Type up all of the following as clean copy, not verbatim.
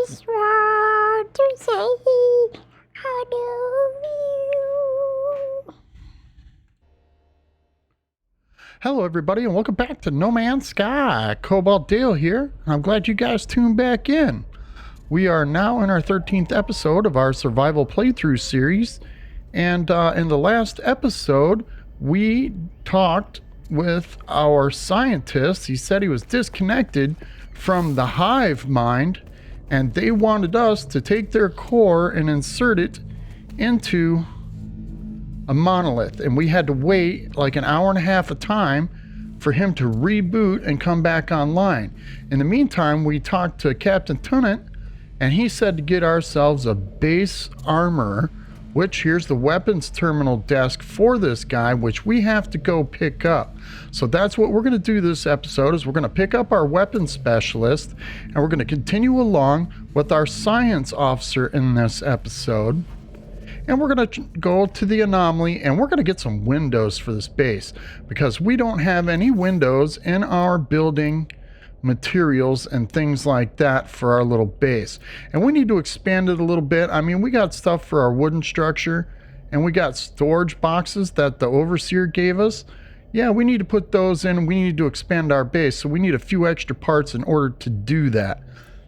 just want to say I love you. Hello everybody and welcome back to No Man's Sky. Cobalt Dale here. I'm glad you guys tuned back in. We are now in our 13th episode of our survival playthrough series, and in the last episode we talked with our scientist. He said he was disconnected from the hive mind and they wanted us to take their core and insert it into a monolith, and we had to wait like an hour and a half of time for him to reboot and come back online. In the meantime, we talked to Captain Tunnant, and he said to get ourselves a Base Armourer, which here's the weapons terminal desk for this guy, which we have to go pick up. So that's what we're going to do this episode, is we're going to pick up our weapons specialist, and we're going to continue along with our science officer in this episode. And we're going to go to the anomaly, and we're going to get some windows for this base, because we don't have any windows in our building materials and things like that for our little base. And we need to expand it a little bit. I mean, we got stuff for our wooden structure, and we got storage boxes that the Overseer gave us. Yeah, we need to put those in. We need to expand our base, so we need a few extra parts in order to do that.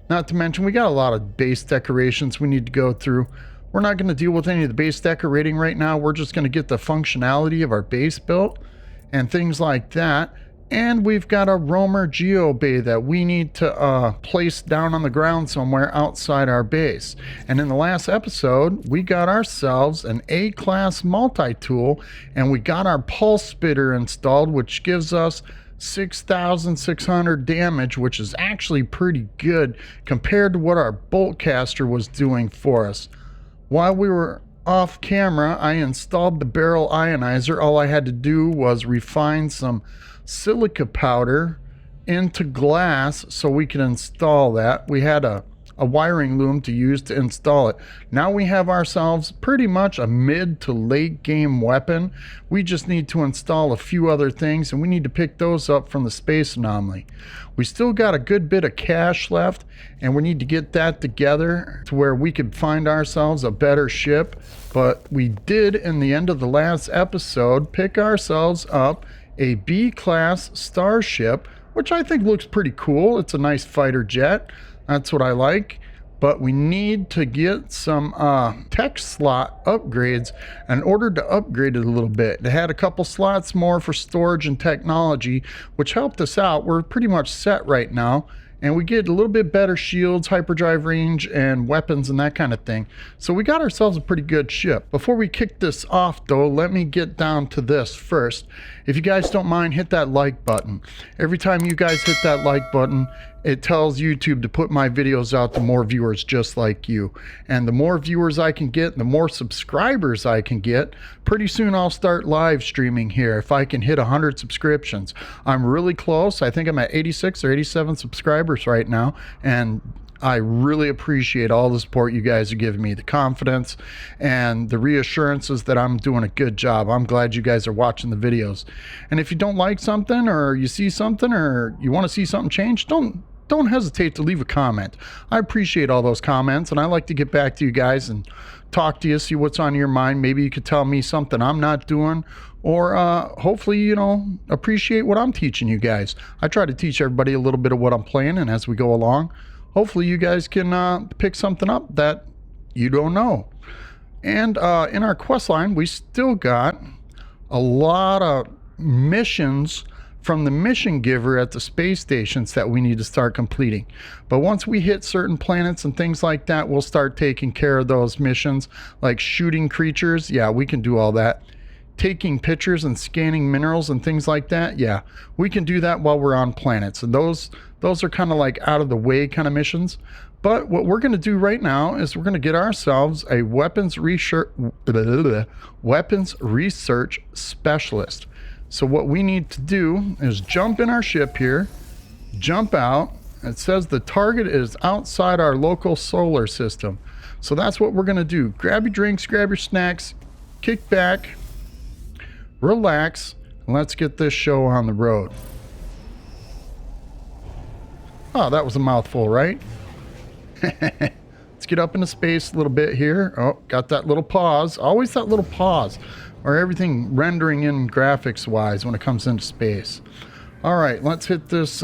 Not to mention, we got a lot of base decorations we need to go through. We're not going to deal with any of the base decorating right now. We're just going to get the functionality of our base built and things like that. And we've got a roamer geobay that we need to place down on the ground somewhere outside our base. And in the last episode, we got ourselves an A-class multi-tool, and we got our pulse spitter installed, which gives us 6,600 damage, which is actually pretty good compared to what our bolt caster was doing for us. While we were off camera, I installed the barrel ionizer. All I had to do was refine some silica powder into glass so we could install that. We had a wiring loom to use to install it. Now we have ourselves pretty much a mid to late game weapon. We just need to install a few other things, and we need to pick those up from the space anomaly. We still got a good bit of cash left, and we need to get that together to where we could find ourselves a better ship. But we did, in the end of the last episode, pick ourselves up a B-class starship, which I think looks pretty cool. It's a nice fighter jet. That's what I like. But we need to get some tech slot upgrades in order to upgrade it a little bit. They had a couple slots more for storage and technology, which helped us out. We're pretty much set right now, and we get a little bit better shields, hyperdrive range, and weapons and that kind of thing. So we got ourselves a pretty good ship. Before we kick this off though, let me get down to this first. If you guys don't mind, hit that like button. Every time you guys hit that like button, it tells YouTube to put my videos out to more viewers just like you. And the more viewers I can get, the more subscribers I can get, pretty soon I'll start live streaming here if I can hit 100 subscriptions. I'm really close. I think I'm at 86 or 87 subscribers right now, and I really appreciate all the support you guys are giving me, the confidence and the reassurances that I'm doing a good job. I'm glad you guys are watching the videos. And if you don't like something, or you see something, or you want to see something change, don't hesitate to leave a comment. I appreciate all those comments, and I like to get back to you guys and talk to you, see what's on your mind. Maybe you could tell me something I'm not doing, or hopefully, you know, appreciate what I'm teaching you guys. I try to teach everybody a little bit of what I'm playing, and as we go along, hopefully you guys can pick something up that you don't know. And in our quest line, we still got a lot of missions from the mission giver at the space stations that we need to start completing. But once we hit certain planets and things like that, we'll start taking care of those missions, like shooting creatures. Yeah, we can do all that. Taking pictures and scanning minerals and things like that. Yeah, we can do that while we're on planets. And those are kind of like out of the way kind of missions. But what we're going to do right now is we're going to get ourselves a weapons research specialist. So what we need to do is jump in our ship here, jump out. It says the target is outside our local solar system. So that's what we're going to do. Grab your drinks, grab your snacks, kick back, relax, and let's get this show on the road. Oh, that was a mouthful, right? Let's get up into space a little bit here. Oh, got that little pause. Always that little pause, or everything rendering in graphics wise when it comes into space. All right, let's hit this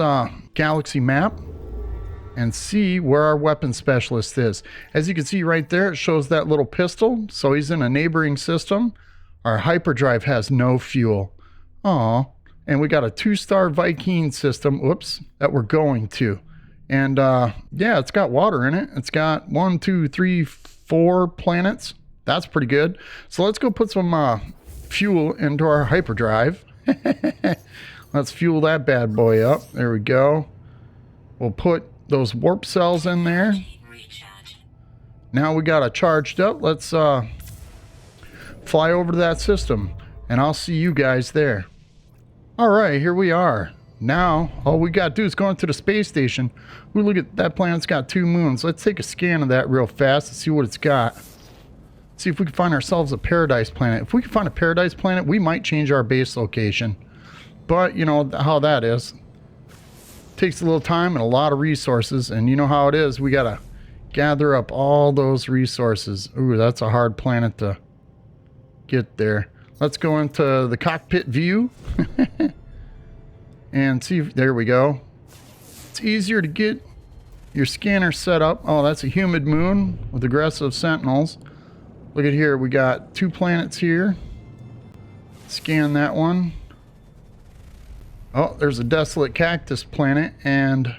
galaxy map and see where our weapon specialist is. As you can see right there, it shows that little pistol. So he's in a neighboring system. Our hyperdrive has no fuel. Aw. And we got a 2-star Viking system, whoops, that we're going to. And yeah, it's got water in it. It's got 1, 2, 3, 4 planets. That's pretty good. So let's go put some fuel into our hyperdrive. Let's fuel that bad boy up. There we go. We'll put those warp cells in there. Now we got it charged up. Let's fly over to that system, and I'll see you guys there. All right, here we are. Now all we got to do is go into the space station. We look at that planet's got 2 moons. Let's take a scan of that real fast and see what it's got. See if we can find ourselves a paradise planet. If we can find a paradise planet, we might change our base location. But you know how that is. Takes a little time and a lot of resources, and you know how it is. We gotta gather up all those resources. Ooh, that's a hard planet to get there. Let's go into the cockpit view and see if, there we go. It's easier to get your scanner set up. Oh, that's a humid moon with aggressive sentinels. Look at here, we got 2 planets here. Scan that one. Oh, there's a desolate cactus planet, and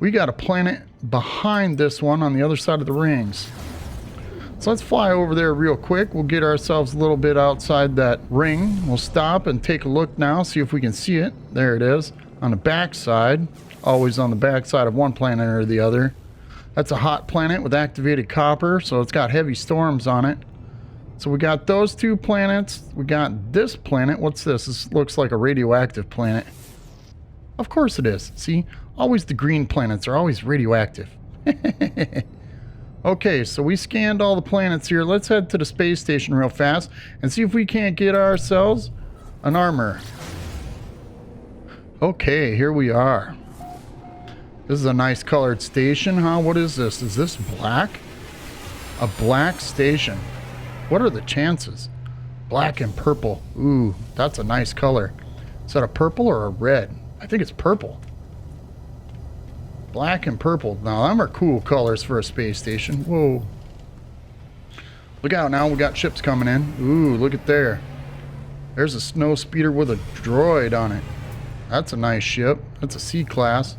we got a planet behind this one on the other side of the rings. So let's fly over there real quick. We'll get ourselves a little bit outside that ring. We'll stop and take a look now, see if we can see it. There it is on the back side. Always on the back side of one planet or the other. That's a hot planet with activated copper, so it's got heavy storms on it. So we got those 2 planets. We got this planet. What's this? This looks like a radioactive planet. Of course it is. See, always the green planets are always radioactive. Okay, so we scanned all the planets here. Let's head to the space station real fast and see if we can't get ourselves an armor. Okay, here we are. This is a nice colored station, huh? What is this? Is this black? A black station. What are the chances? Black and purple. Ooh, that's a nice color. Is that a purple or a red? I think it's purple. Black and purple. Now, them are cool colors for a space station. Whoa. Look out now. We got ships coming in. Ooh, look at there. There's a snow speeder with a droid on it. That's a nice ship. That's a C-class.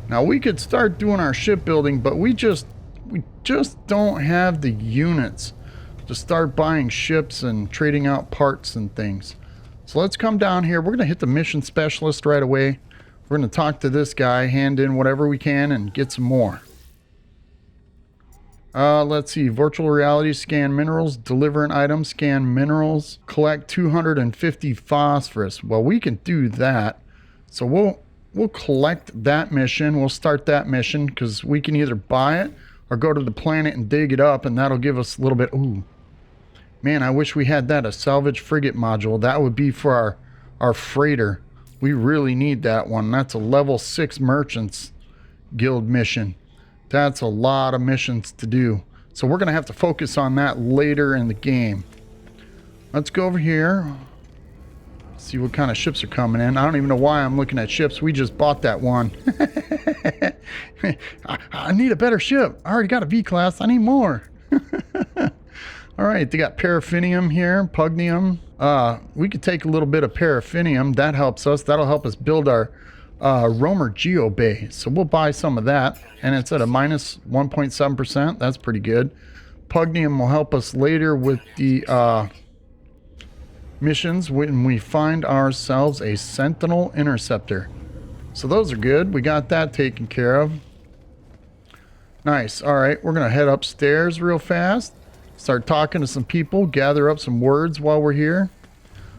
Now, we could start doing our shipbuilding, but we just don't have the units to start buying ships and trading out parts and things. So let's come down here. We're going to hit the mission specialist right away. We're going to talk to this guy, hand in whatever we can, and get some more. Let's see. Virtual reality, scan minerals, deliver an item, scan minerals, collect 250 phosphorus. Well, we can do that. So we'll collect that mission. We'll start that mission because we can either buy it or go to the planet and dig it up, and that'll give us a little bit. Ooh. Man, I wish we had that, a salvage frigate module. That would be for our freighter. We really need that one. That's a level 6 merchants guild mission. That's a lot of missions to do. So we're going to have to focus on that later in the game. Let's go over here. See what kind of ships are coming in. I don't even know why I'm looking at ships. We just bought that one. I need a better ship. I already got a V-class. I need more. All right, they got paraffinium here, pugnium. We could take a little bit of paraffinium. That helps us. That'll help us build our roamer geo bay. So we'll buy some of that. And it's at a minus 1.7%. That's pretty good. Pugnium will help us later with the missions when we find ourselves a Sentinel Interceptor. So those are good. We got that taken care of. Nice. All right, we're going to head upstairs real fast. Start talking to some people, gather up some words while we're here.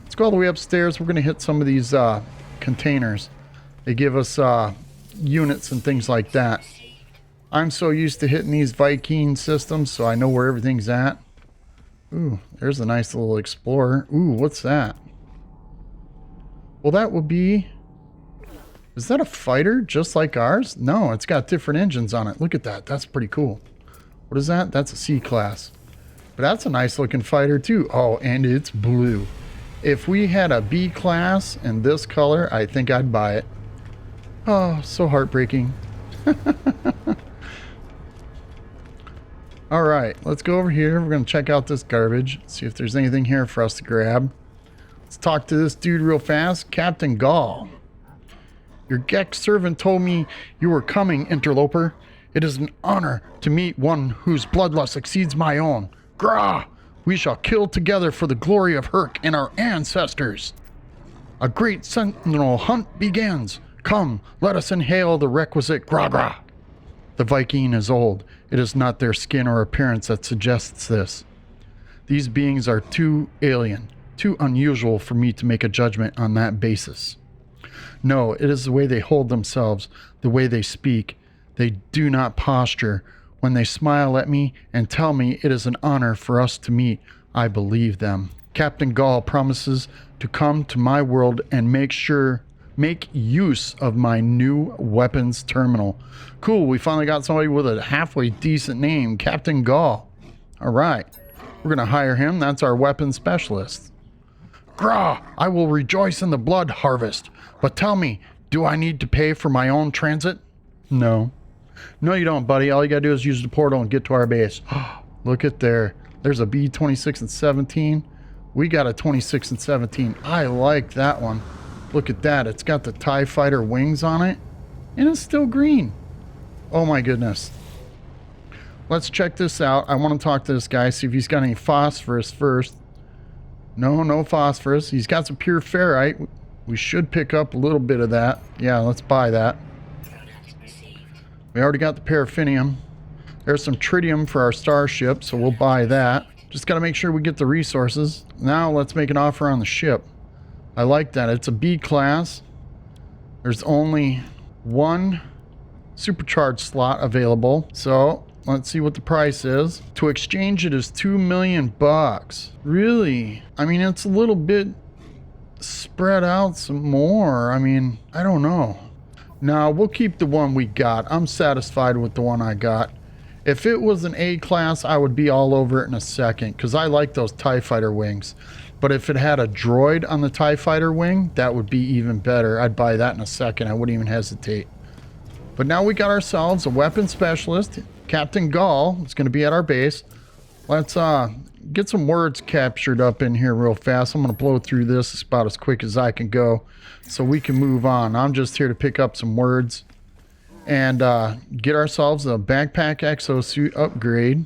Let's go all the way upstairs. We're going to hit some of these containers. They give us units and things like that. I'm so used to hitting these Viking systems, so I know where everything's at. Ooh, there's a nice little explorer. Ooh, what's that? Well, that would be Is that a fighter just like ours? No, it's got different engines on it. Look at that. That's pretty cool. What is that? That's a C class. But that's a nice looking fighter too. Oh, and it's blue. If we had a B class in this color, I think I'd buy it. Oh, so heartbreaking. All right, let's go over here. We're going to check out this garbage. See if there's anything here for us to grab. Let's talk to this dude real fast. Captain Gall. Your Gex servant told me you were coming, interloper. It is an honor to meet one whose bloodlust exceeds my own. Grah! We shall kill together for the glory of Herc and our ancestors. A great sentinel hunt begins. Come, let us inhale the requisite gra-gra. The Viking is old. It is not their skin or appearance that suggests this. These beings are too alien, too unusual for me to make a judgment on that basis. No, it is the way they hold themselves, the way they speak. They do not posture. When they smile at me and tell me it is an honor for us to meet, I believe them. Captain Gall promises to come to my world and make use of my new weapons terminal. Cool, we finally got somebody with a halfway decent name, Captain Gall. All right, we're going to hire him. That's our weapons specialist. Grah, I will rejoice in the blood harvest. But tell me, do I need to pay for my own transit? No. No, you don't, buddy. All you got to do is use the portal and get to our base. Look at there. There's a B-26 and 17. We got a 26 and 17. I like that one. Look at that. It's got the TIE Fighter wings on it. And it's still green. Oh my goodness. Let's check this out. I want to talk to this guy, see if he's got any phosphorus first. No phosphorus. He's got some pure ferrite. We should pick up a little bit of that. Yeah, let's buy that. We already got the paraffinium. There's some tritium for our starship, so we'll buy that. Just got to make sure we get the resources. Now let's make an offer on the ship. I like that. It's a B class. There's only one supercharged slot available. So let's see what the price is. To exchange it is $2 million. Really? I mean, it's a little bit spread out some more. I mean, I don't know. No, we'll keep the one we got. I'm satisfied with the one I got. If it was an A class, I would be all over it in a second because I like those TIE Fighter wings. But if it had a droid on the TIE Fighter wing, that would be even better. I'd buy that in a second. I wouldn't even hesitate. But now we got ourselves a weapon specialist. Captain Gall is going to be at our base. Let's get some words captured up in here real fast. I'm going to blow through this about as quick as I can go so we can move on. I'm just here to pick up some words and get ourselves a backpack exosuit upgrade.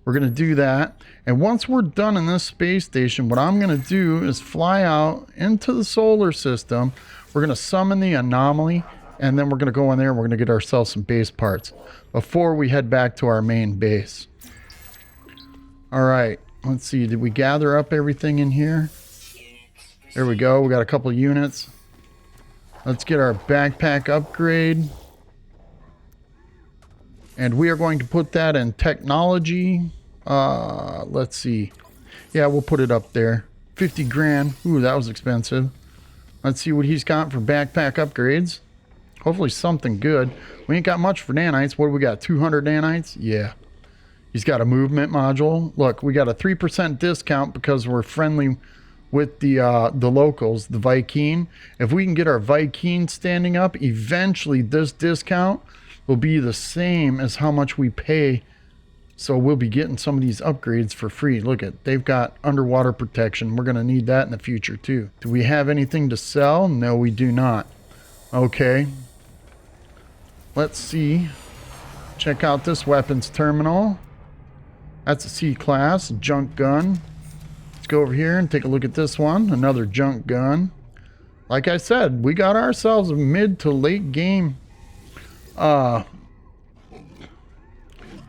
We're going to do that. And once we're done in this space station, what I'm going to do is fly out into the solar system. We're going to summon the anomaly, and then we're going to go in there and we're going to get ourselves some base parts before we head back to our main base. All right, let's see. Did we gather up everything in here? There we go. We got a couple units. Let's get our backpack upgrade. And we are going to put that in technology. Let's see. Yeah, we'll put it up there. 50 grand. Ooh, that was expensive. Let's see what he's got for backpack upgrades. Hopefully something good. We ain't got much for nanites. What do we got? 200 nanites? Yeah. He's got a movement module. Look, we got a 3% discount because we're friendly with the locals, the Viking. If we can get our Viking standing up, eventually this discount will be the same as how much we pay. So we'll be getting some of these upgrades for free. Look at, they've got underwater protection. We're going to need that in the future too. Do we have anything to sell? No, we do not. Okay. Let's see. Check out this weapons terminal. That's a C class, junk gun. Let's go over here and take a look at this one. Another junk gun. Like I said, we got ourselves a mid to late game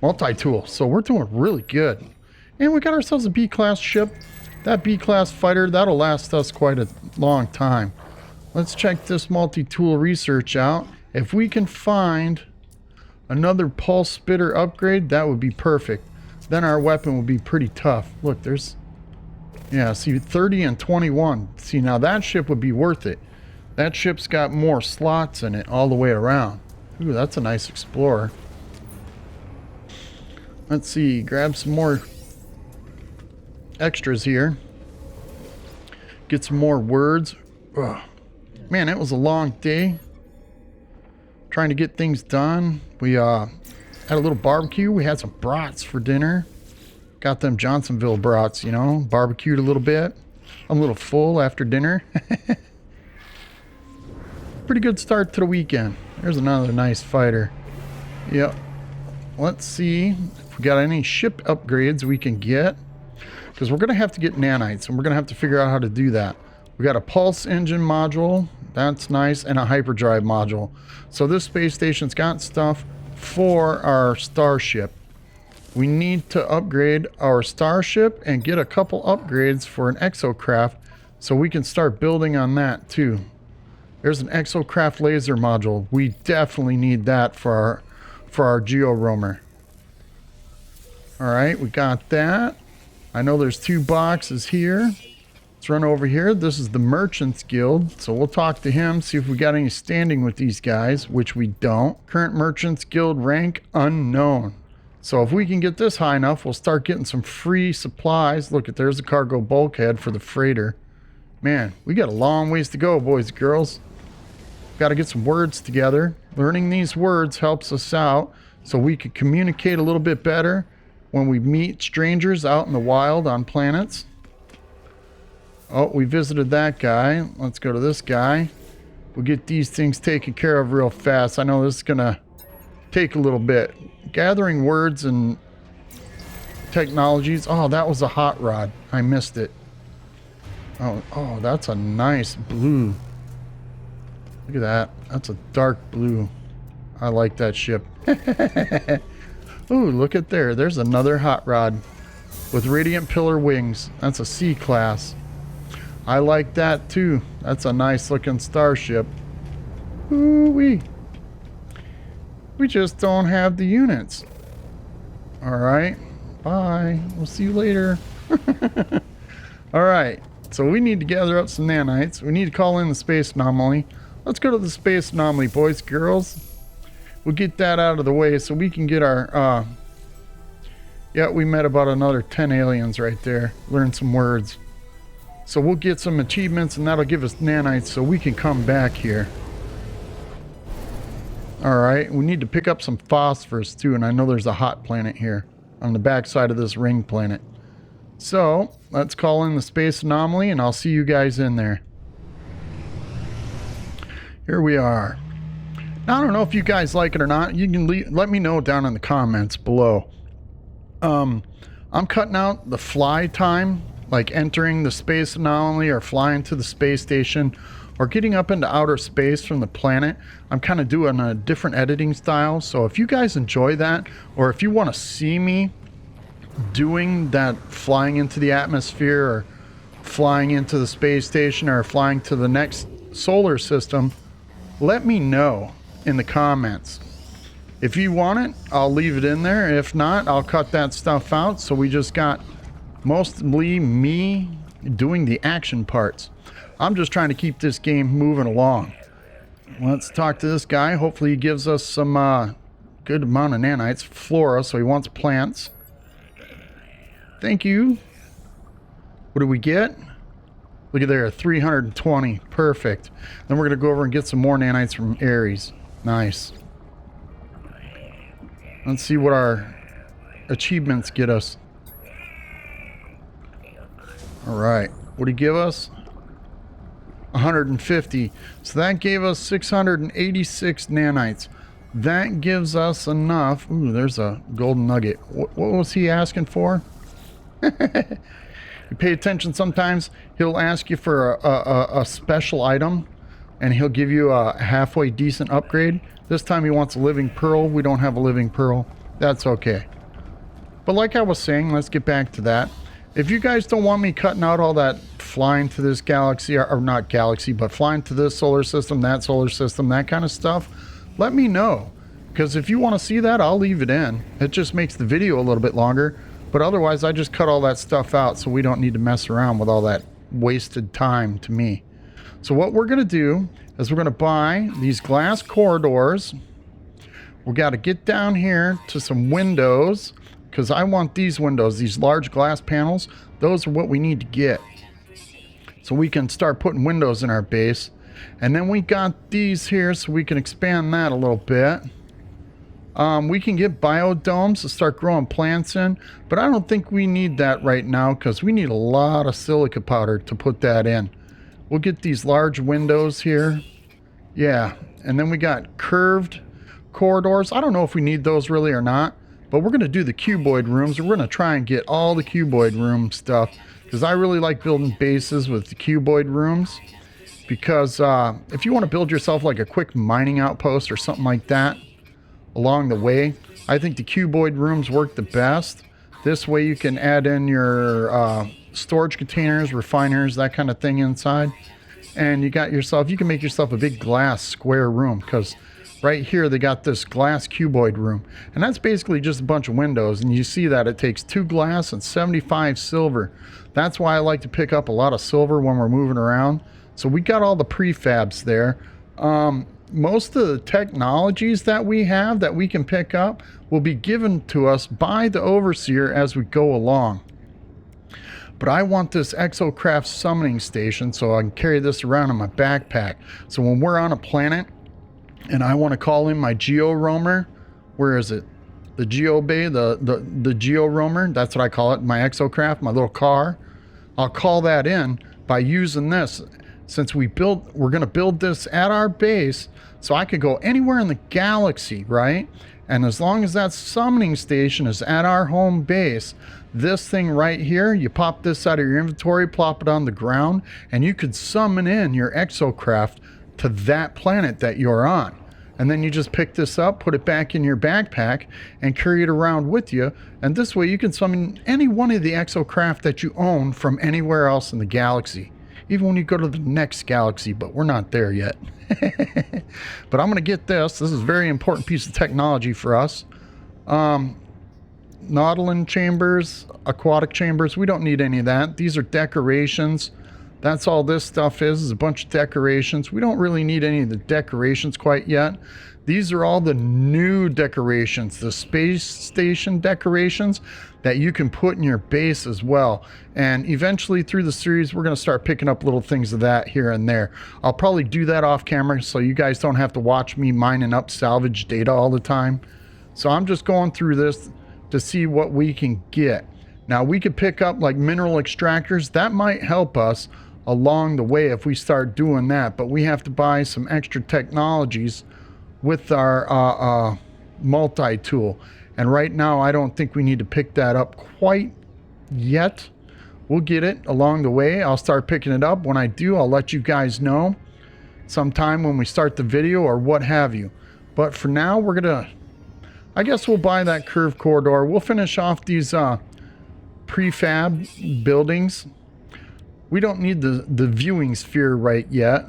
multi-tool. So we're doing really good. And we got ourselves a B-class ship. That B-class fighter, that'll last us quite a long time. Let's check this multi-tool research out. If we can find another pulse spitter upgrade, that would be perfect. Then our weapon would be pretty tough. Look, there's, yeah, see, 30 and 21. See, now that ship would be worth it. That ship's got more slots in it all the way around. Ooh, that's a nice Explorer. Let's see, grab some more extras here. Get some more words. Ugh. Man, it was a long day. Trying to get things done. We had a little barbecue. We had some brats for dinner. Got them Johnsonville brats, you know. Barbecued a little bit. I'm a little full after dinner. Pretty good start to the weekend. There's another nice fighter. Yep. Let's see if we got any ship upgrades we can get. Because we're going to have to get nanites, and we're going to have to figure out how to do that. We got a pulse engine module. That's nice. And a hyperdrive module. So this space station's got stuff for our starship. We need to upgrade our starship and get a couple upgrades for an exocraft so we can start building on that too. There's an exocraft laser module. We definitely need that for our geo roamer. All right, we got that. I know there's 2 boxes here. Let's run over here. This is the Merchants Guild. So we'll talk to him, see if we got any standing with these guys, which we don't. Current Merchants Guild rank unknown. So if we can get this high enough, we'll start getting some free supplies. Look, there's a cargo bulkhead for the freighter. Man, we got a long ways to go, boys and girls. Got to get some words together. Learning these words helps us out so we can communicate a little bit better when we meet strangers out in the wild on planets. Oh, we visited that guy. Let's go to this guy. We'll get these things taken care of real fast. I know this is going to take a little bit. Gathering words and technologies. Oh, that was a hot rod. I missed it. Oh, that's a nice blue. Look at that. That's a dark blue. I like that ship. Ooh, look at there. There's another hot rod with radiant pillar wings. That's a C class. I like that too. That's a nice looking starship. Ooh-wee. We just don't have the units. All right. Bye. We'll see you later. All right. So we need to gather up some nanites. We need to call in the space anomaly. Let's go to the space anomaly, boys, girls. We'll get that out of the way so we can get our... yeah, we met about another 10 aliens right there. Learn some words. So we'll get some achievements and that'll give us nanites so we can come back here. Alright, we need to pick up some phosphorus too, and I know there's a hot planet here on the back side of this ring planet. So, let's call in the space anomaly and I'll see you guys in there. Here we are. Now, I don't know if you guys like it or not. You can let me know down in the comments below. I'm cutting out the fly time, like entering the space anomaly or flying to the space station or getting up into outer space from the planet. I'm kind of doing a different editing style. So if you guys enjoy that, or if you want to see me doing that, flying into the atmosphere or flying into the space station or flying to the next solar system, let me know in the comments. If you want it, I'll leave it in there. If not, I'll cut that stuff out. So we just got mostly me doing the action parts. I'm just trying to keep this game moving along. Let's talk to this guy. Hopefully he gives us some good amount of nanites. Flora, so he wants plants. Thank you. What do we get? Look at there, 320. Perfect. Then we're going to go over and get some more nanites from Ares. Nice. Let's see what our achievements get us. All right. What did he give us? 150. So that gave us 686 nanites. That gives us enough. Ooh, there's a golden nugget. What was he asking for? You pay attention sometimes, he'll ask you for a special item and he'll give you a halfway decent upgrade. This time he wants a living pearl. We don't have a living pearl. That's okay. But like I was saying, let's get back to that. If you guys don't want me cutting out all that flying to this galaxy, or not galaxy, but flying to this solar system, that kind of stuff, let me know. Because if you want to see that, I'll leave it in. It just makes the video a little bit longer. But otherwise, I just cut all that stuff out so we don't need to mess around with all that wasted time to me. So what we're going to do is we're going to buy these glass corridors. We got to get down here to some windows, because I want these windows, these large glass panels. Those are what we need to get, so we can start putting windows in our base. And then we got these here, so we can expand that a little bit. We can get biodomes to start growing plants in, but I don't think we need that right now, because we need a lot of silica powder to put that in. We'll get these large windows here. Yeah, and then we got curved corridors. I don't know if we need those really or not, but we're going to do the cuboid rooms. We're going to try and get all the cuboid room stuff, because I really like building bases with the cuboid rooms. Because if you want to build yourself like a quick mining outpost or something like that along the way, I think the cuboid rooms work the best. This way you can add in your storage containers, refiners, that kind of thing inside. And you can make yourself a big glass square room, because right here they got this glass cuboid room. And that's basically just a bunch of windows. And you see that it takes 2 glass and 75 silver. That's why I like to pick up a lot of silver when we're moving around. So we got all the prefabs there. Most of the technologies that we have that we can pick up will be given to us by the Overseer as we go along. But I want this Exocraft summoning station, so I can carry this around in my backpack. So when we're on a planet and I want to call in my Geo Roamer, where is it? The Geo Bay, the Geo Roamer, that's what I call it, my Exocraft, my little car. I'll call that in by using this. Since we're going to build this at our base, so I could go anywhere in the galaxy, right? And as long as that summoning station is at our home base, this thing right here, you pop this out of your inventory, plop it on the ground, and you could summon in your Exocraft to that planet that you're on. And then you just pick this up, put it back in your backpack, and carry it around with you. And this way you can summon any one of the Exocraft that you own from anywhere else in the galaxy. Even when you go to the next galaxy, but we're not there yet. But I'm going to get this. This is a very important piece of technology for us. Nautilin chambers, aquatic chambers, we don't need any of that. These are decorations. That's all this stuff is a bunch of decorations. We don't really need any of the decorations quite yet. These are all the new decorations, the space station decorations that you can put in your base as well. And eventually through the series, we're going to start picking up little things of that here and there. I'll probably do that off camera so you guys don't have to watch me mining up salvage data all the time. So I'm just going through this to see what we can get. Now we could pick up like mineral extractors. That might help us along the way if we start doing that. But we have to buy some extra technologies with our multi-tool. And right now I don't think we need to pick that up quite yet. We'll get it along the way. I'll start picking it up. When I do, I'll let you guys know sometime when we start the video or what have you. But for now, we're gonna, I guess we'll buy that curved corridor. We'll finish off these prefab buildings. We don't need the viewing sphere right yet.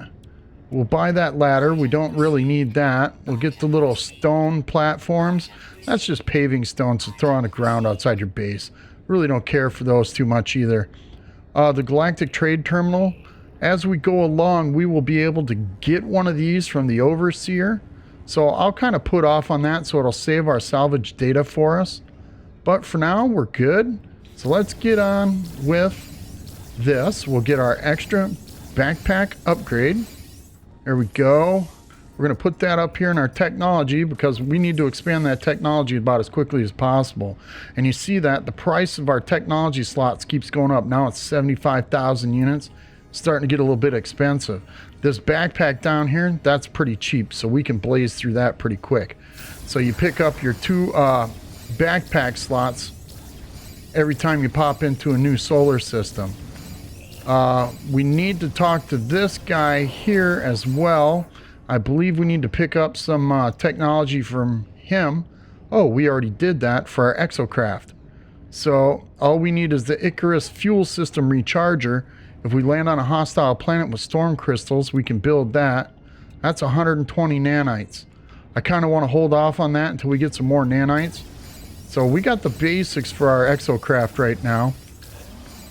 We'll buy that ladder. We don't really need that. We'll get the little stone platforms. That's just paving stones to throw on the ground outside your base. Really don't care for those too much either. The Galactic Trade Terminal. As we go along, we will be able to get one of these from the Overseer. So I'll kind of put off on that so it'll save our salvage data for us. But for now, we're good. So let's get on with this. We'll get our extra backpack upgrade. There we go. We're going to put that up here in our technology because we need to expand that technology about as quickly as possible. And you see that the price of our technology slots keeps going up. Now it's 75,000 units. It's starting to get a little bit expensive. This backpack down here, that's pretty cheap, so we can blaze through that pretty quick. So you pick up your 2 backpack slots every time you pop into a new solar system. We need to talk to this guy here as well. I believe we need to pick up some technology from him. Oh, we already did that for our Exocraft. So all we need is the Icarus fuel system recharger. If we land on a hostile planet with storm crystals, we can build that. That's 120 nanites. I kind of want to hold off on that until we get some more nanites. So we got the basics for our Exocraft right now.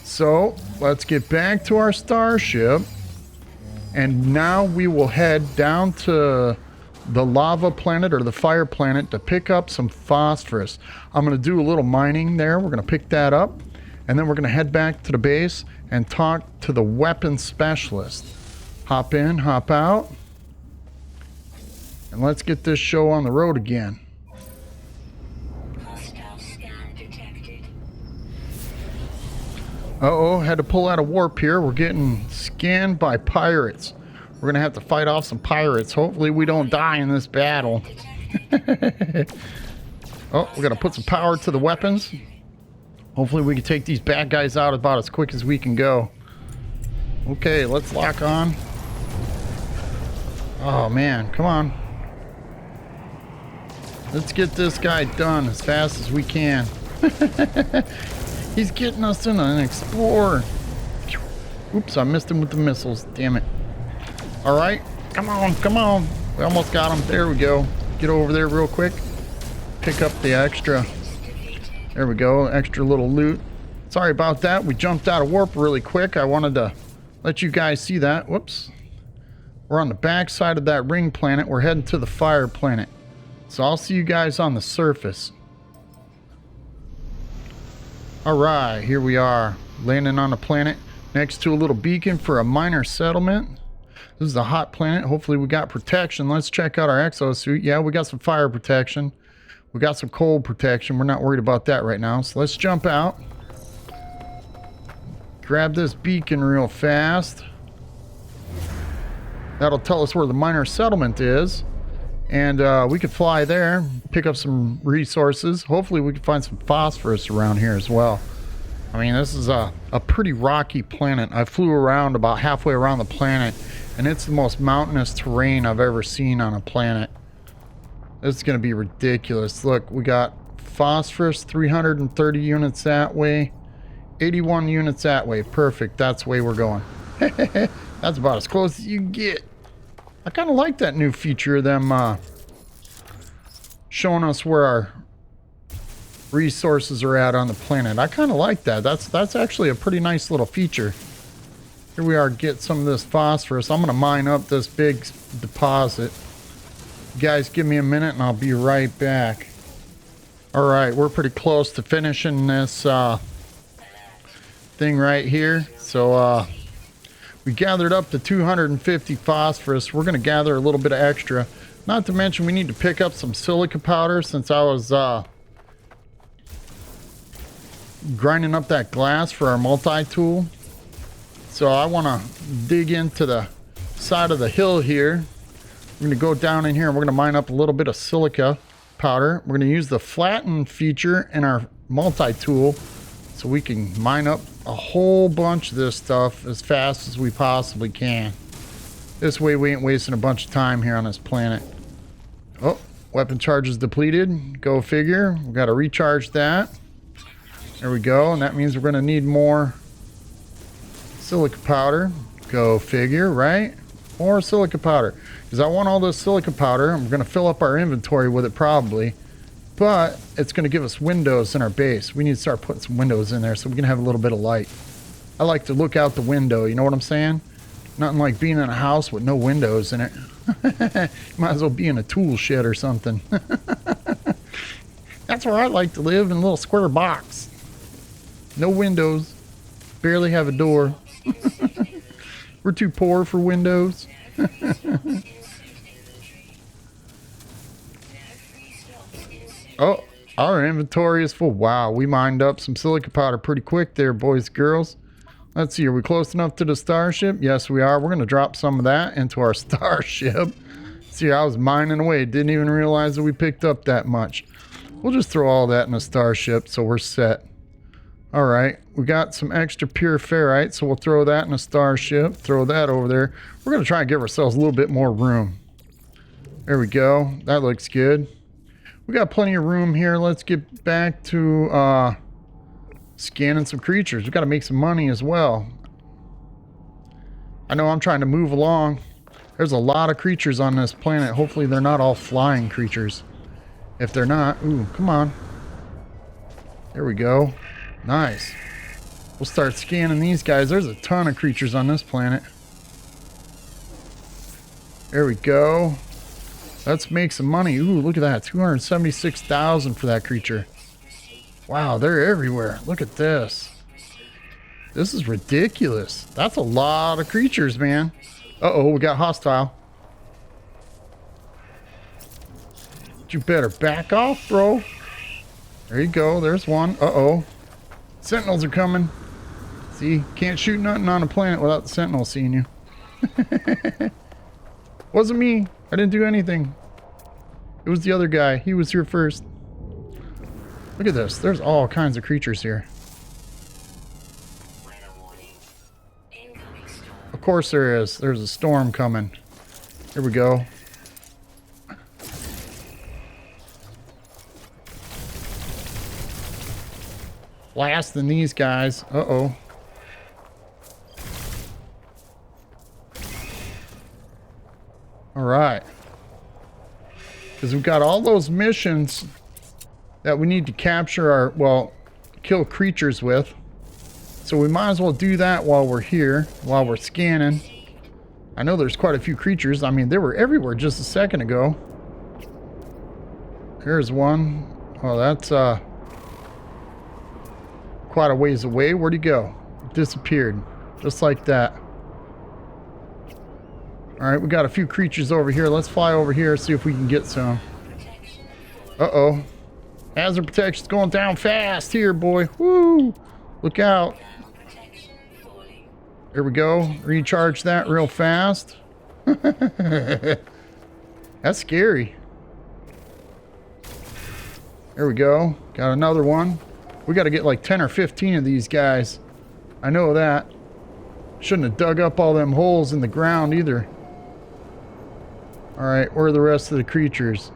So let's get back to our starship And now we will head down to the lava planet or the fire planet to pick up some phosphorus. I'm going to do a little mining there. We're going to pick that up. And then we're going to head back to the base and talk to the weapons specialist. Hop in, hop out. And let's get this show on the road again. Uh-oh, had to pull out a warp here. We're getting scanned by pirates. We're gonna have to fight off some pirates. Hopefully we don't die in this battle. Oh, we're gonna put some power to the weapons. Hopefully we can take these bad guys out about as quick as we can go. Okay, let's lock on. Oh man, come on. Let's get this guy done as fast as we can. He's getting us in an explorer. Oops, I missed him with the missiles. Damn it. All right, come on, come on. We almost got him. There we go. Get over there real quick. Pick up the extra. There we go, extra little loot. Sorry about that. We jumped out of warp really quick. I wanted to let you guys see that. Whoops. We're on the back side of that ring planet. We're heading to the fire planet. So I'll see you guys on the surface. Alright, here we are, landing on a planet next to a little beacon for a minor settlement. This is a hot planet. Hopefully we got protection. Let's check out our exosuit. Yeah, we got some fire protection. We got some cold protection. We're not worried about that right now. So let's jump out. Grab this beacon real fast. That'll tell us where the minor settlement is. And we could fly there, pick up some resources. Hopefully we can find some phosphorus around here as well. I mean, this is a pretty rocky planet. I flew around about halfway around the planet, and it's the most mountainous terrain I've ever seen on a planet. This is going to be ridiculous. Look, we got phosphorus, 330 units that way, 81 units that way. Perfect. That's the way we're going. That's about as close as you can get. I kind of like that new feature of them showing us where our resources are at on the planet. I kind of like that. That's actually a pretty nice little feature. Here we are, get some of this phosphorus. I'm going to mine up this big deposit. You guys give me a minute and I'll be right back. All right, we're pretty close to finishing this thing right here. So we gathered up to 250 phosphorus. We're going to gather a little bit of extra. Not to mention we need to pick up some silica powder since I was grinding up that glass for our multi-tool. So I want to dig into the side of the hill here. We're going to go down in here and we're going to mine up a little bit of silica powder. We're going to use the flatten feature in our multi-tool so we can mine up a whole bunch of this stuff as fast as we possibly can. This way we ain't wasting a bunch of time here on this planet. Oh, weapon charge is depleted. Go figure. We got to recharge that. There we go. And that means we're going to need more silica powder. Go figure, right? More silica powder. Because I want all this silica powder. I'm going to fill up our inventory with it probably. But it's going to give us windows in our base. We need to start putting some windows in there so we can have a little bit of light. I like to look out the window, you know what I'm saying? Nothing like being in a house with no windows in it. Might as well be in a tool shed or something. That's where I like to live, in a little square box. No windows. Barely have a door. We're too poor for windows. Oh, our inventory is full. Wow, we mined up some silica powder pretty quick there, boys and girls. Let's see, are we close enough to the starship? Yes, we are. We're going to drop some of that into our starship. See, I was mining away. Didn't even realize that we picked up that much. We'll just throw all that in a starship so we're set. All right, we got some extra pure ferrite, so we'll throw that in a starship. Throw that over there. We're going to try and give ourselves a little bit more room. There we go. That looks good. We got plenty of room here. Let's get back to scanning some creatures. We got to make some money as well. I know I'm trying to move along. There's a lot of creatures on this planet. Hopefully they're not all flying creatures. If they're not, ooh, come on. There we go. Nice. We'll start scanning these guys. There's a ton of creatures on this planet. There we go. Let's make some money. Ooh, look at that. 276,000 for that creature. Wow, they're everywhere. Look at this. This is ridiculous. That's a lot of creatures, man. Uh-oh, we got hostile. You better back off, bro. There you go. There's one. Uh-oh. Sentinels are coming. See, can't shoot nothing on a planet without the Sentinels seeing you. Wasn't me. I didn't do anything. It was the other guy. He was here first. Look at this. There's all kinds of creatures here. Of course there is. There's a storm coming. Here we go. Blasting these guys. Uh-oh. Alright. Because we've got all those missions that we need to capture our, well, kill creatures with. So we might as well do that while we're here, while we're scanning. I know there's quite a few creatures. I mean, they were everywhere just a second ago. Here's one. Oh, that's quite a ways away. Where'd he go? Disappeared. Just like that. Alright, we got a few creatures over here. Let's fly over here, see if we can get some. Uh-oh. Hazard protection's going down fast here, boy. Woo! Look out. There we go. Recharge that real fast. That's scary. There we go. Got another one. We got to get like 10 or 15 of these guys. I know that. Shouldn't have dug up all them holes in the ground either. Alright, where are the rest of the creatures?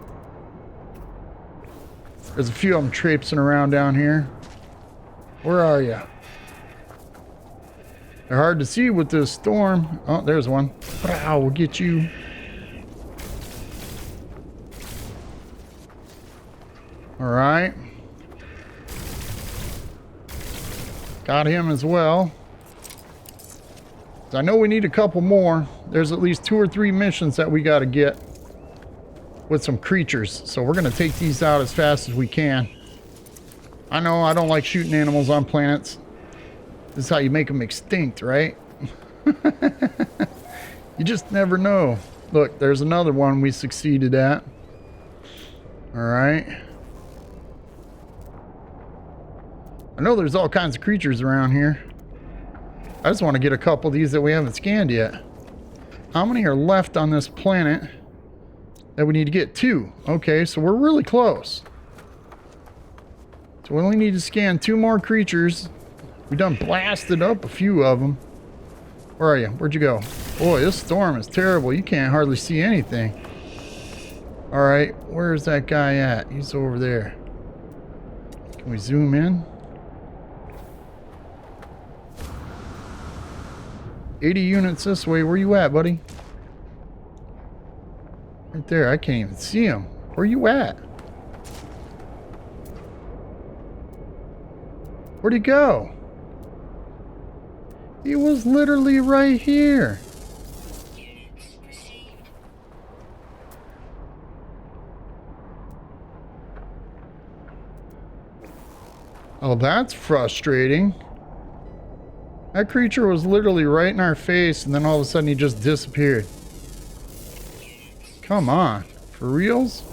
There's a few of them traipsing around down here. Where are you? They're hard to see with this storm. Oh, there's one. Wow, we'll get you. Alright. Got him as well. I know we need a couple more. There's at least 2 or 3 missions that we got to get with some creatures. So we're going to take these out as fast as we can. I know I don't like shooting animals on planets. This is how you make them extinct, right? You just never know. Look, there's another one we succeeded at. Alright. I know there's all kinds of creatures around here. I just want to get a couple of these that we haven't scanned yet. How many are left on this planet that we need to get? 2. Okay, so we're really close. So we only need to scan 2 more creatures. We done blasted up a few of them. Where are you? Where'd you go? Boy, this storm is terrible. You can't hardly see anything. Alright, where's that guy at? He's over there. Can we zoom in? 80 units this way. Where you at, buddy? Right there. I can't even see him. Where you at? Where'd he go? He was literally right here. Oh, that's frustrating. That creature was literally right in our face, and then all of a sudden he just disappeared. Come on. For reals?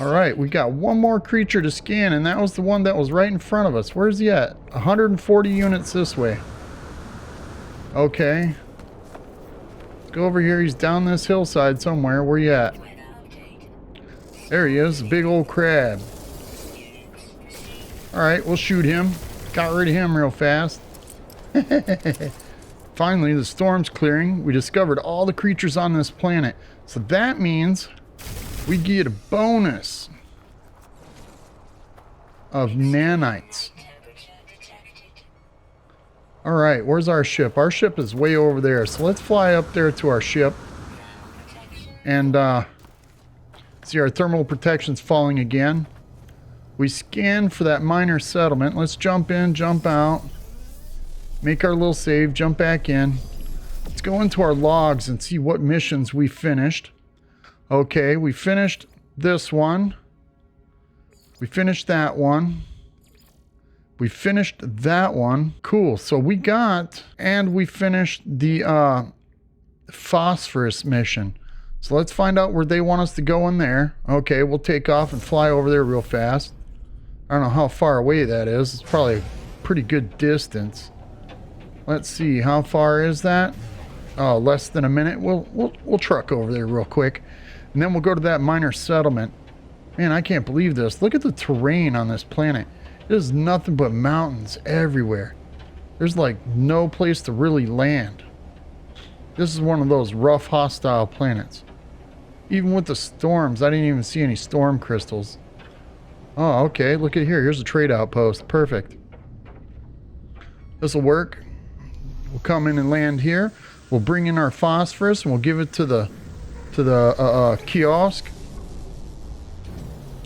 Alright, we got one more creature to scan, and that was the one that was right in front of us. Where's he at? 140 units this way. Okay. Let's go over here. He's down this hillside somewhere. Where you at? There he is. A big old crab. Alright, we'll shoot him. Got rid of him real fast. Finally, the storm's clearing. We discovered all the creatures on this planet. So that means we get a bonus of nanites. Alright, where's our ship? Our ship is way over there. So let's fly up there to our ship. And see, our thermal protection's falling again. We scan for that minor settlement. Let's jump in, jump out. Make our little save, jump back in. Let's go into our logs and see what missions we finished. Okay, we finished this one. We finished that one. We finished that one. Cool. So we got, and we finished the phosphorus mission. So let's find out where they want us to go in there. Okay, we'll take off and fly over there real fast. I don't know how far away that is. It's probably a pretty good distance. Let's see, how far is that? Oh, less than a minute. We'll truck over there real quick. And then we'll go to that minor settlement. Man, I can't believe this. Look at the terrain on this planet. There's nothing but mountains everywhere. There's like no place to really land. This is one of those rough, hostile planets. Even with the storms, I didn't even see any storm crystals. Oh, okay. Look at here. Here's a trade outpost. Perfect. This will work. We'll come in and land here. We'll bring in our phosphorus and we'll give it to the kiosk.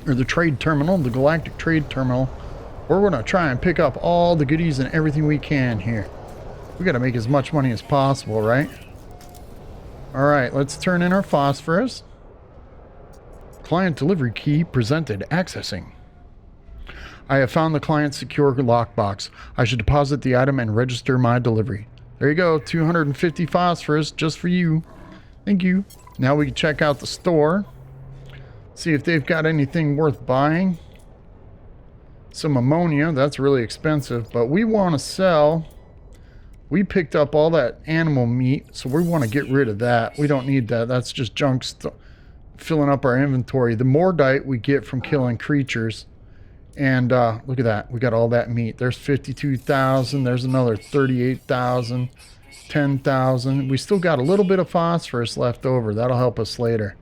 Or the trade terminal, the galactic trade terminal. We're going to try and pick up all the goodies and everything we can here. We got to make as much money as possible, right? Alright, let's turn in our phosphorus. Client delivery key presented. Accessing. I have found the client's secure lockbox. I should deposit the item and register my delivery. There you go, 250 phosphorus just for you. Thank you. Now we can check out the store. See if they've got anything worth buying. Some ammonia, that's really expensive, but we want to sell. We picked up all that animal meat, so we want to get rid of that. We don't need that. That's just junk filling up our inventory. The mordite we get from killing creatures. And look at that. We got all that meat. There's 52,000. There's another 38,000. 10,000. We still got a little bit of phosphorus left over. That'll help us later.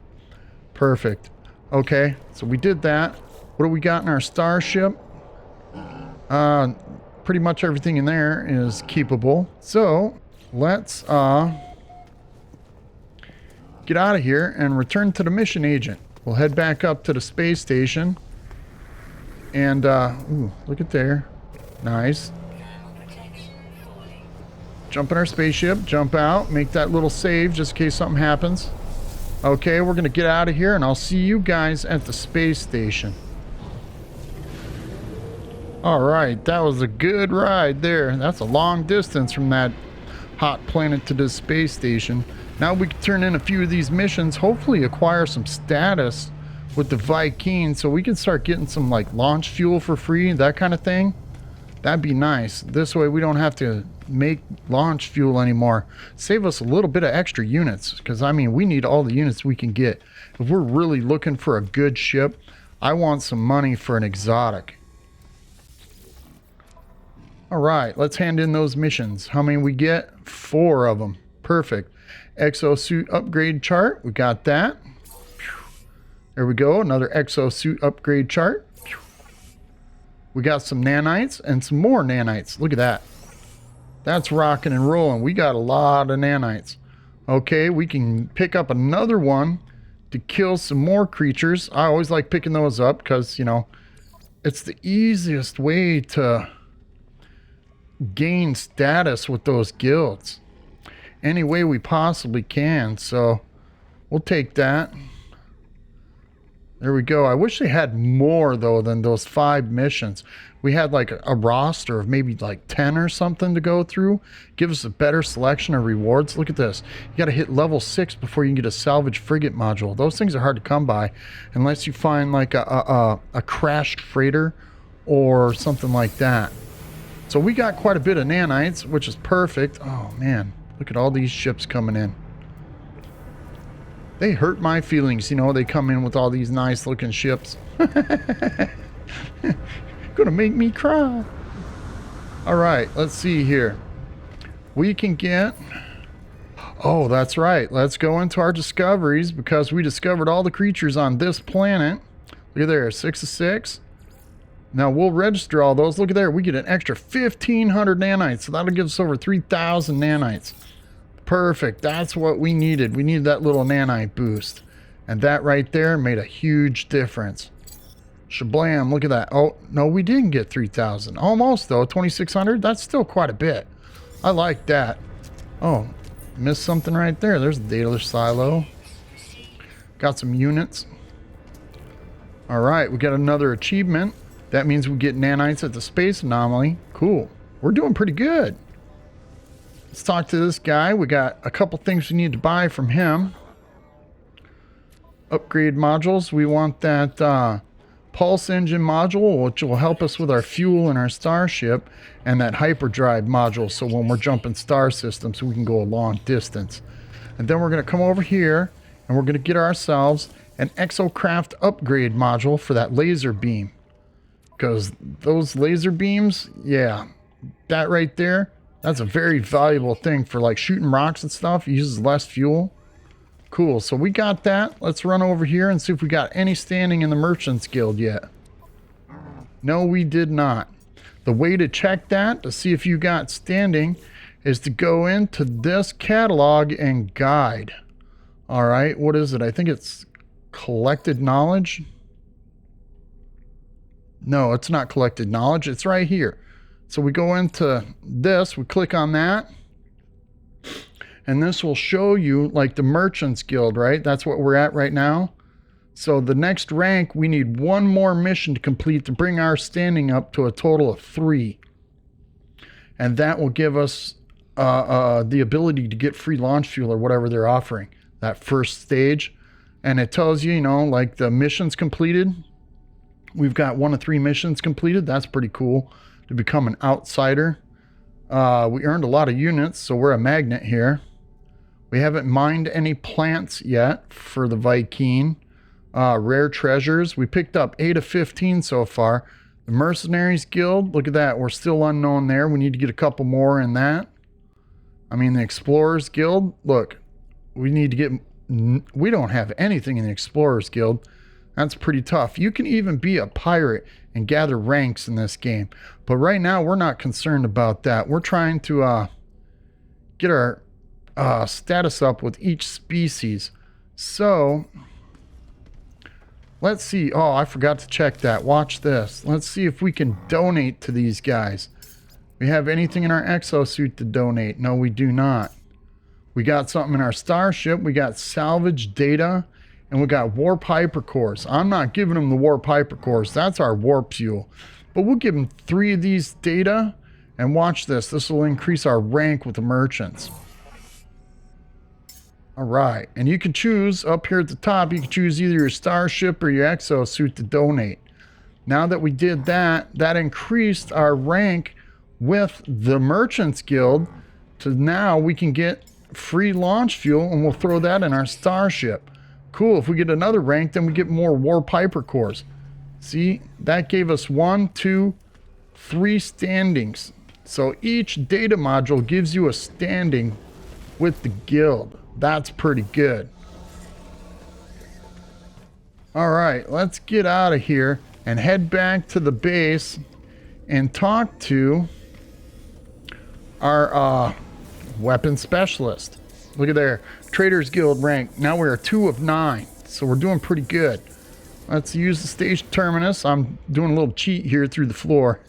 Perfect. Okay, so we did that. What do we got in our starship? Pretty much everything in there is keepable. So let's get out of here and return to the mission agent. We'll head back up to the space station. And ooh, look at there. Nice. Jump in our spaceship, jump out, make that little save just in case something happens. Okay, we're gonna get out of here and I'll see you guys at the space station. Alright, that was a good ride there. That's a long distance from that hot planet to the space station. Now we can turn in a few of these missions, hopefully acquire some status with the Viking so we can start getting some like launch fuel for free, that kind of thing. That'd be nice. This way we don't have to make launch fuel anymore. Save us a little bit of extra units, because I mean we need all the units we can get. If we're really looking for a good ship, I want some money for an exotic. Alright, let's hand in those missions. How many we get? 4 of them. Perfect. Exosuit upgrade chart. We got that. There we go. Another exosuit upgrade chart. We got some nanites and some more nanites. Look at that. That's rocking and rolling. We got a lot of nanites. Okay, we can pick up another one to kill some more creatures. I always like picking those up because, you know, it's the easiest way to gain status with those guilds. Any way we possibly can. So we'll take that. There we go. I wish they had more though than those 5 missions. We had like a roster of maybe like 10 or something to go through. Give us a better selection of rewards. Look at this. You got to hit level 6 before you can get a salvage frigate module. Those things are hard to come by unless you find like a crashed freighter or something like that. So we got quite a bit of nanites, which is perfect. Oh man, look at all these ships coming in. They hurt my feelings, you know, they come in with all these nice looking ships. Gonna make me cry. Alright, let's see here. We can get... Oh, that's right. Let's go into our discoveries because we discovered all the creatures on this planet. Look at there, 6 of 6. Now we'll register all those. Look at there, we get an extra 1,500 nanites. So that'll give us over 3,000 nanites. Perfect. That's what we needed. We needed that little nanite boost. And that right there made a huge difference. Shablam, look at that. Oh, no, we didn't get 3,000. Almost, though. 2,600? That's still quite a bit. I like that. Oh, missed something right there. There's the data silo. Got some units. All right, we got another achievement. That means we get nanites at the space anomaly. Cool. We're doing pretty good. Let's talk to this guy. We got a couple things we need to buy from him. Upgrade modules. We want that pulse engine module, which will help us with our fuel and our starship, and that hyperdrive module, so when we're jumping star systems we can go a long distance. And then we're going to come over here and we're going to get ourselves an exocraft upgrade module for that laser beam, because those laser beams, yeah, that right there, that's a very valuable thing for like shooting rocks and stuff. It uses less fuel. Cool, so we got that. Let's run over here and see if we got any standing in the Merchants Guild yet. No, we did not. The way to check that, to see if you got standing, is to go into this catalog and guide. All right, what is it? I think it's collected knowledge. No, it's not collected knowledge. It's right here. So we go into this, we click on that. And this will show you like the Merchants Guild, right? That's what we're at right now. So the next rank, we need one more mission to complete to bring our standing up to a total of 3. And that will give us the ability to get free launch fuel or whatever they're offering, that first stage. And it tells you, you know, like the missions completed. We've got 1 of 3 missions completed. That's pretty cool to become an outsider. We earned a lot of units, so we're a magnet here. We haven't mined any plants yet for the Viking. Rare treasures. We picked up 8 of 15 so far. The Mercenaries Guild, look at that. We're still unknown there. We need to get a couple more in that. I mean, the Explorers Guild, look, we need to get... We don't have anything in the Explorers Guild. That's pretty tough. You can even be a pirate and gather ranks in this game. But right now, we're not concerned about that. We're trying to get our status up with each species. So, let's see. Oh, I forgot to check that. Watch this. Let's see if we can donate to these guys. We have anything in our exosuit to donate? No, we do not. We got something in our starship. We got salvage data. And we got warp hypercores. I'm not giving them the warp hypercores. That's our warp fuel. But we'll give them 3 of these data. And watch this. This will increase our rank with the merchants. All right. And you can choose up here at the top. You can choose either your starship or your exosuit to donate. Now that we did that, that increased our rank with the Merchants Guild. To now we can get free launch fuel. And we'll throw that in our starship. Cool. If we get another rank, then we get more warp hypercores. See, that gave us 1, 2, 3 standings. So each data module gives you a standing with the guild. That's pretty good. All right, let's get out of here and head back to the base and talk to our weapon specialist. Look at there. Traders Guild rank. Now we're 2 of 9. So we're doing pretty good. Let's use the stage terminus. I'm doing a little cheat here through the floor.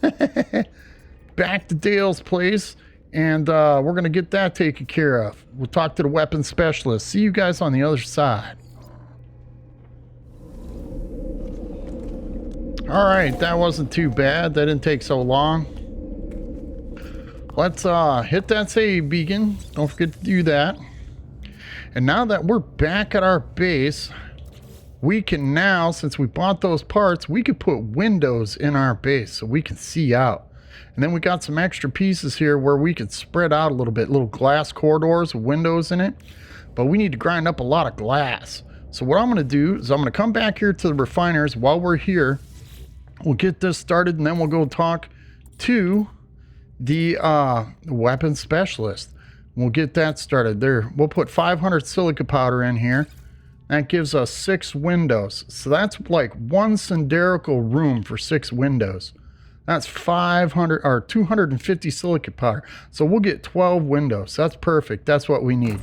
Back to Dale's place. And we're going to get that taken care of. We'll talk to the weapon specialist. See you guys on the other side. Alright, that wasn't too bad. That didn't take so long. Let's hit that save beacon. Don't forget to do that. And now that we're back at our base, we can now, since we bought those parts, we could put windows in our base so we can see out. And then we got some extra pieces here where we could spread out a little bit, little glass corridors with windows in it. But we need to grind up a lot of glass. So what I'm going to do is I'm going to come back here to the refiners while we're here. We'll get this started and then we'll go talk to the weapon specialist. We'll get that started there. We'll put 500 silica powder in here. That gives us 6 windows. So that's like 1 cylindrical room for 6 windows. That's 500 or 250 silica powder. So we'll get 12 windows. That's perfect. That's what we need.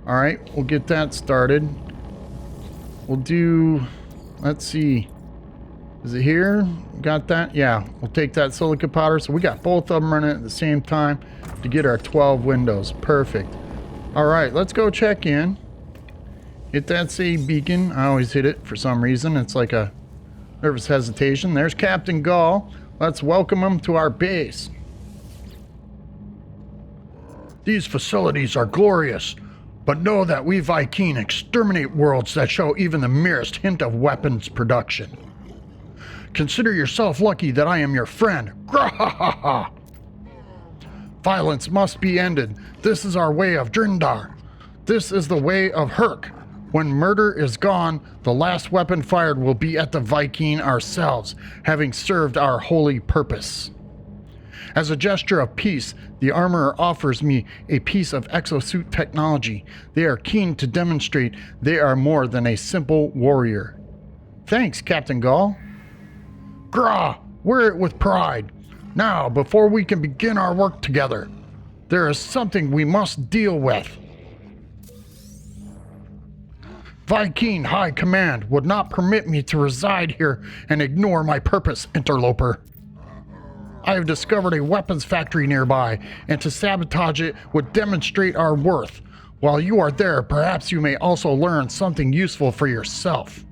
All right, we'll get that started. We'll do, let's see. Is it here? Got that? Yeah, we'll take that silica powder. So we got both of them running at the same time to get our 12 windows. Perfect. Alright, let's go check in. Hit that save beacon. I always hit it for some reason. It's like a nervous hesitation. There's Captain Gall. Let's welcome him to our base. These facilities are glorious, but know that we Vy'keen exterminate worlds that show even the merest hint of weapons production. Consider yourself lucky that I am your friend. Grahahaha! Violence must be ended. This is our way of Drindar. This is the way of Herc. When murder is gone, the last weapon fired will be at the Vy'keen ourselves, having served our holy purpose. As a gesture of peace, the Armorer offers me a piece of exosuit technology. They are keen to demonstrate they are more than a simple warrior. Thanks, Captain Gall. Grah! Wear it with pride. Now, before we can begin our work together, there is something we must deal with. Vy'keen High Command would not permit me to reside here and ignore my purpose, interloper. I have discovered a weapons factory nearby, and to sabotage it would demonstrate our worth. While you are there, perhaps you may also learn something useful for yourself.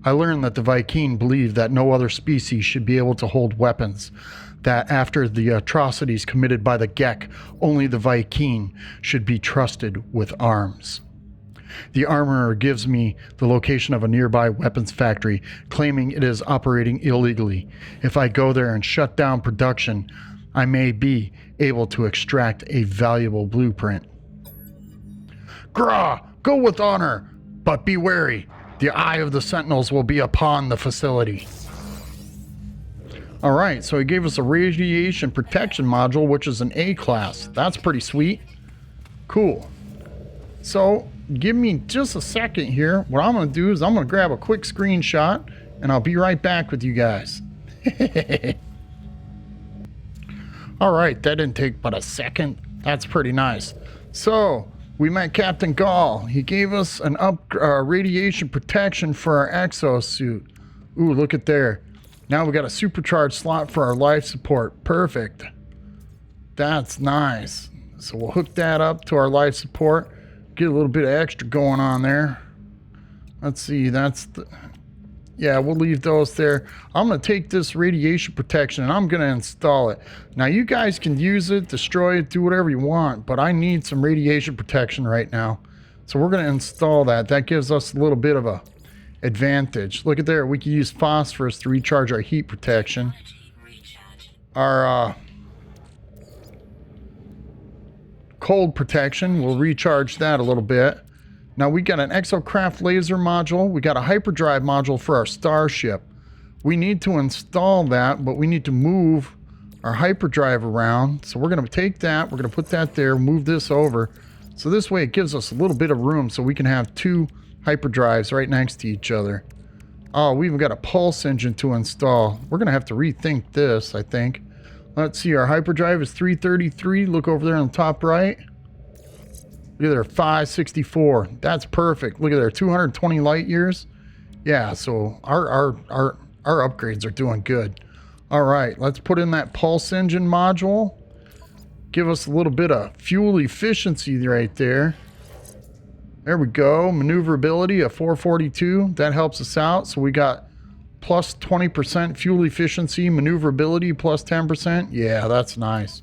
I learned that the Vy'keen believe that no other species should be able to hold weapons, that after the atrocities committed by the Gek, only the Vy'keen should be trusted with arms. The Armorer gives me the location of a nearby weapons factory, claiming it is operating illegally. If I go there and shut down production, I may be able to extract a valuable blueprint. Grah! Go with honor, but be wary. The eye of the Sentinels will be upon the facility. Alright, so he gave us a radiation protection module, which is an A class. That's pretty sweet. Cool. So, give me just a second here. What I'm going to do is I'm going to grab a quick screenshot, and I'll be right back with you guys. Alright, that didn't take but a second. That's pretty nice. So, we met Captain Gall. He gave us an radiation protection for our exosuit. Ooh, look at there. Now we got a supercharged slot for our life support. Perfect. That's nice. So we'll hook that up to our life support. Get a little bit of extra going on there. Let's see, that's the... Yeah, we'll leave those there. I'm going to take this radiation protection and I'm going to install it. Now, you guys can use it, destroy it, do whatever you want, but I need some radiation protection right now. So we're going to install that. That gives us a little bit of a advantage. Look at there. We can use phosphorus to recharge our heat protection. Our cold protection, we'll recharge that a little bit. Now we got an exocraft laser module. We got a hyperdrive module for our starship. We need to install that, but we need to move our hyperdrive around. So we're going to take that. We're going to put that there, move this over. So this way it gives us a little bit of room so we can have two hyperdrives right next to each other. Oh, we even got a pulse engine to install. We're going to have to rethink this, I think. Let's see. Our hyperdrive is 333. Look over there on the top right. Look at there, 564. That's perfect. Look at there, 220 light years. Yeah, so our upgrades are doing good. All right, let's put in that pulse engine module. Give us a little bit of fuel efficiency right there. There we go. Maneuverability of 442. That helps us out. So we got plus 20% fuel efficiency, maneuverability plus 10%. Yeah, that's nice.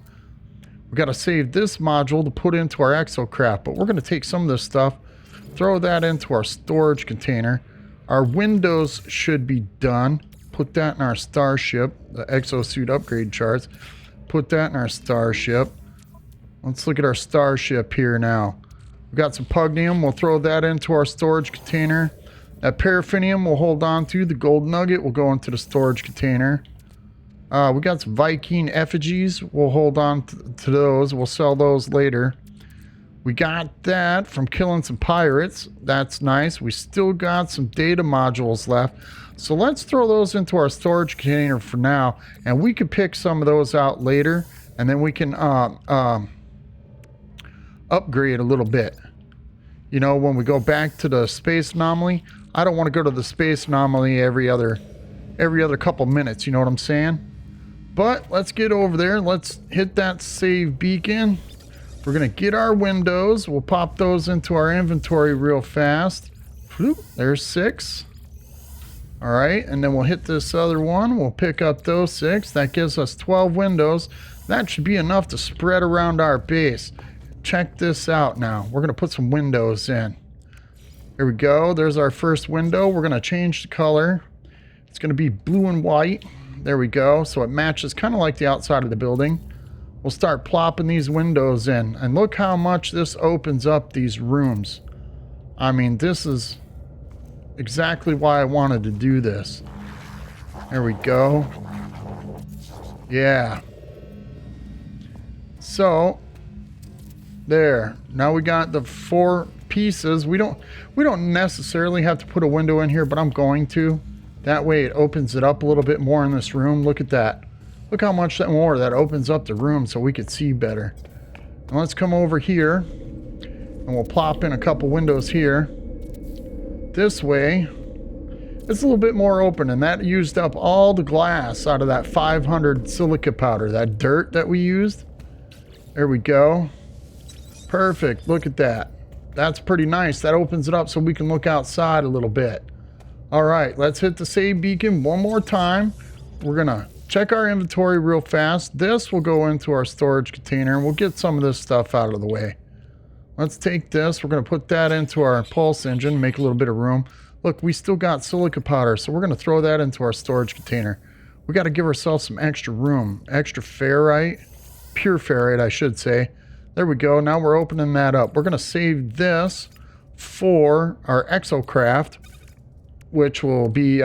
We got to save this module to put into our exocraft, but we're going to take some of this stuff, throw that into our storage container. Our windows should be done. Put that in our starship, the exosuit upgrade charts. Put that in our starship. Let's look at our starship here now. We got some pugnium. We'll throw that into our storage container. That paraffinium we'll hold on to. The gold nugget will go into the storage container. We got some Vy'keen effigies. We'll hold on to those. We'll sell those later. We got that from killing some pirates. That's nice. We still got some data modules left. So let's throw those into our storage container for now. And we can pick some of those out later. And then we can upgrade a little bit. You know, when we go back to the space anomaly, I don't want to go to the space anomaly every other couple minutes. You know what I'm saying? But let's get over there. Let's hit that save beacon. We're going to get our windows. We'll pop those into our inventory real fast. Whoop, there's 6. All right, and then we'll hit this other one. We'll pick up those 6. That gives us 12 windows. That should be enough to spread around our base. Check this out now. We're going to put some windows in. Here we go. There's our first window. We're going to change the color. It's going to be blue and white. There we go. So it matches kind of like the outside of the building. We'll start plopping these windows in. And look how much this opens up these rooms. I mean, this is exactly why I wanted to do this. There we go. Yeah. So, there. Now we got the 4 pieces. We don't necessarily have to put a window in here, but I'm going to. That way it opens it up a little bit more in this room. Look at that. Look how much more that opens up the room so we could see better. And let's come over here and we'll plop in a couple windows here. This way it's a little bit more open, and that used up all the glass out of that 500 silica powder, that dirt that we used. There we go. Perfect. Look at that. That's pretty nice. That opens it up so we can look outside a little bit. All right, let's hit the save beacon one more time. We're gonna check our inventory real fast. This will go into our storage container, and we'll get some of this stuff out of the way. Let's take this. We're going to put that into our pulse engine, make a little bit of room. Look, we still got silica powder, so we're going to throw that into our storage container. We got to give ourselves some extra room, extra ferrite, pure ferrite, I should say. There we go. Now we're opening that up. We're going to save this for our exocraft, which will be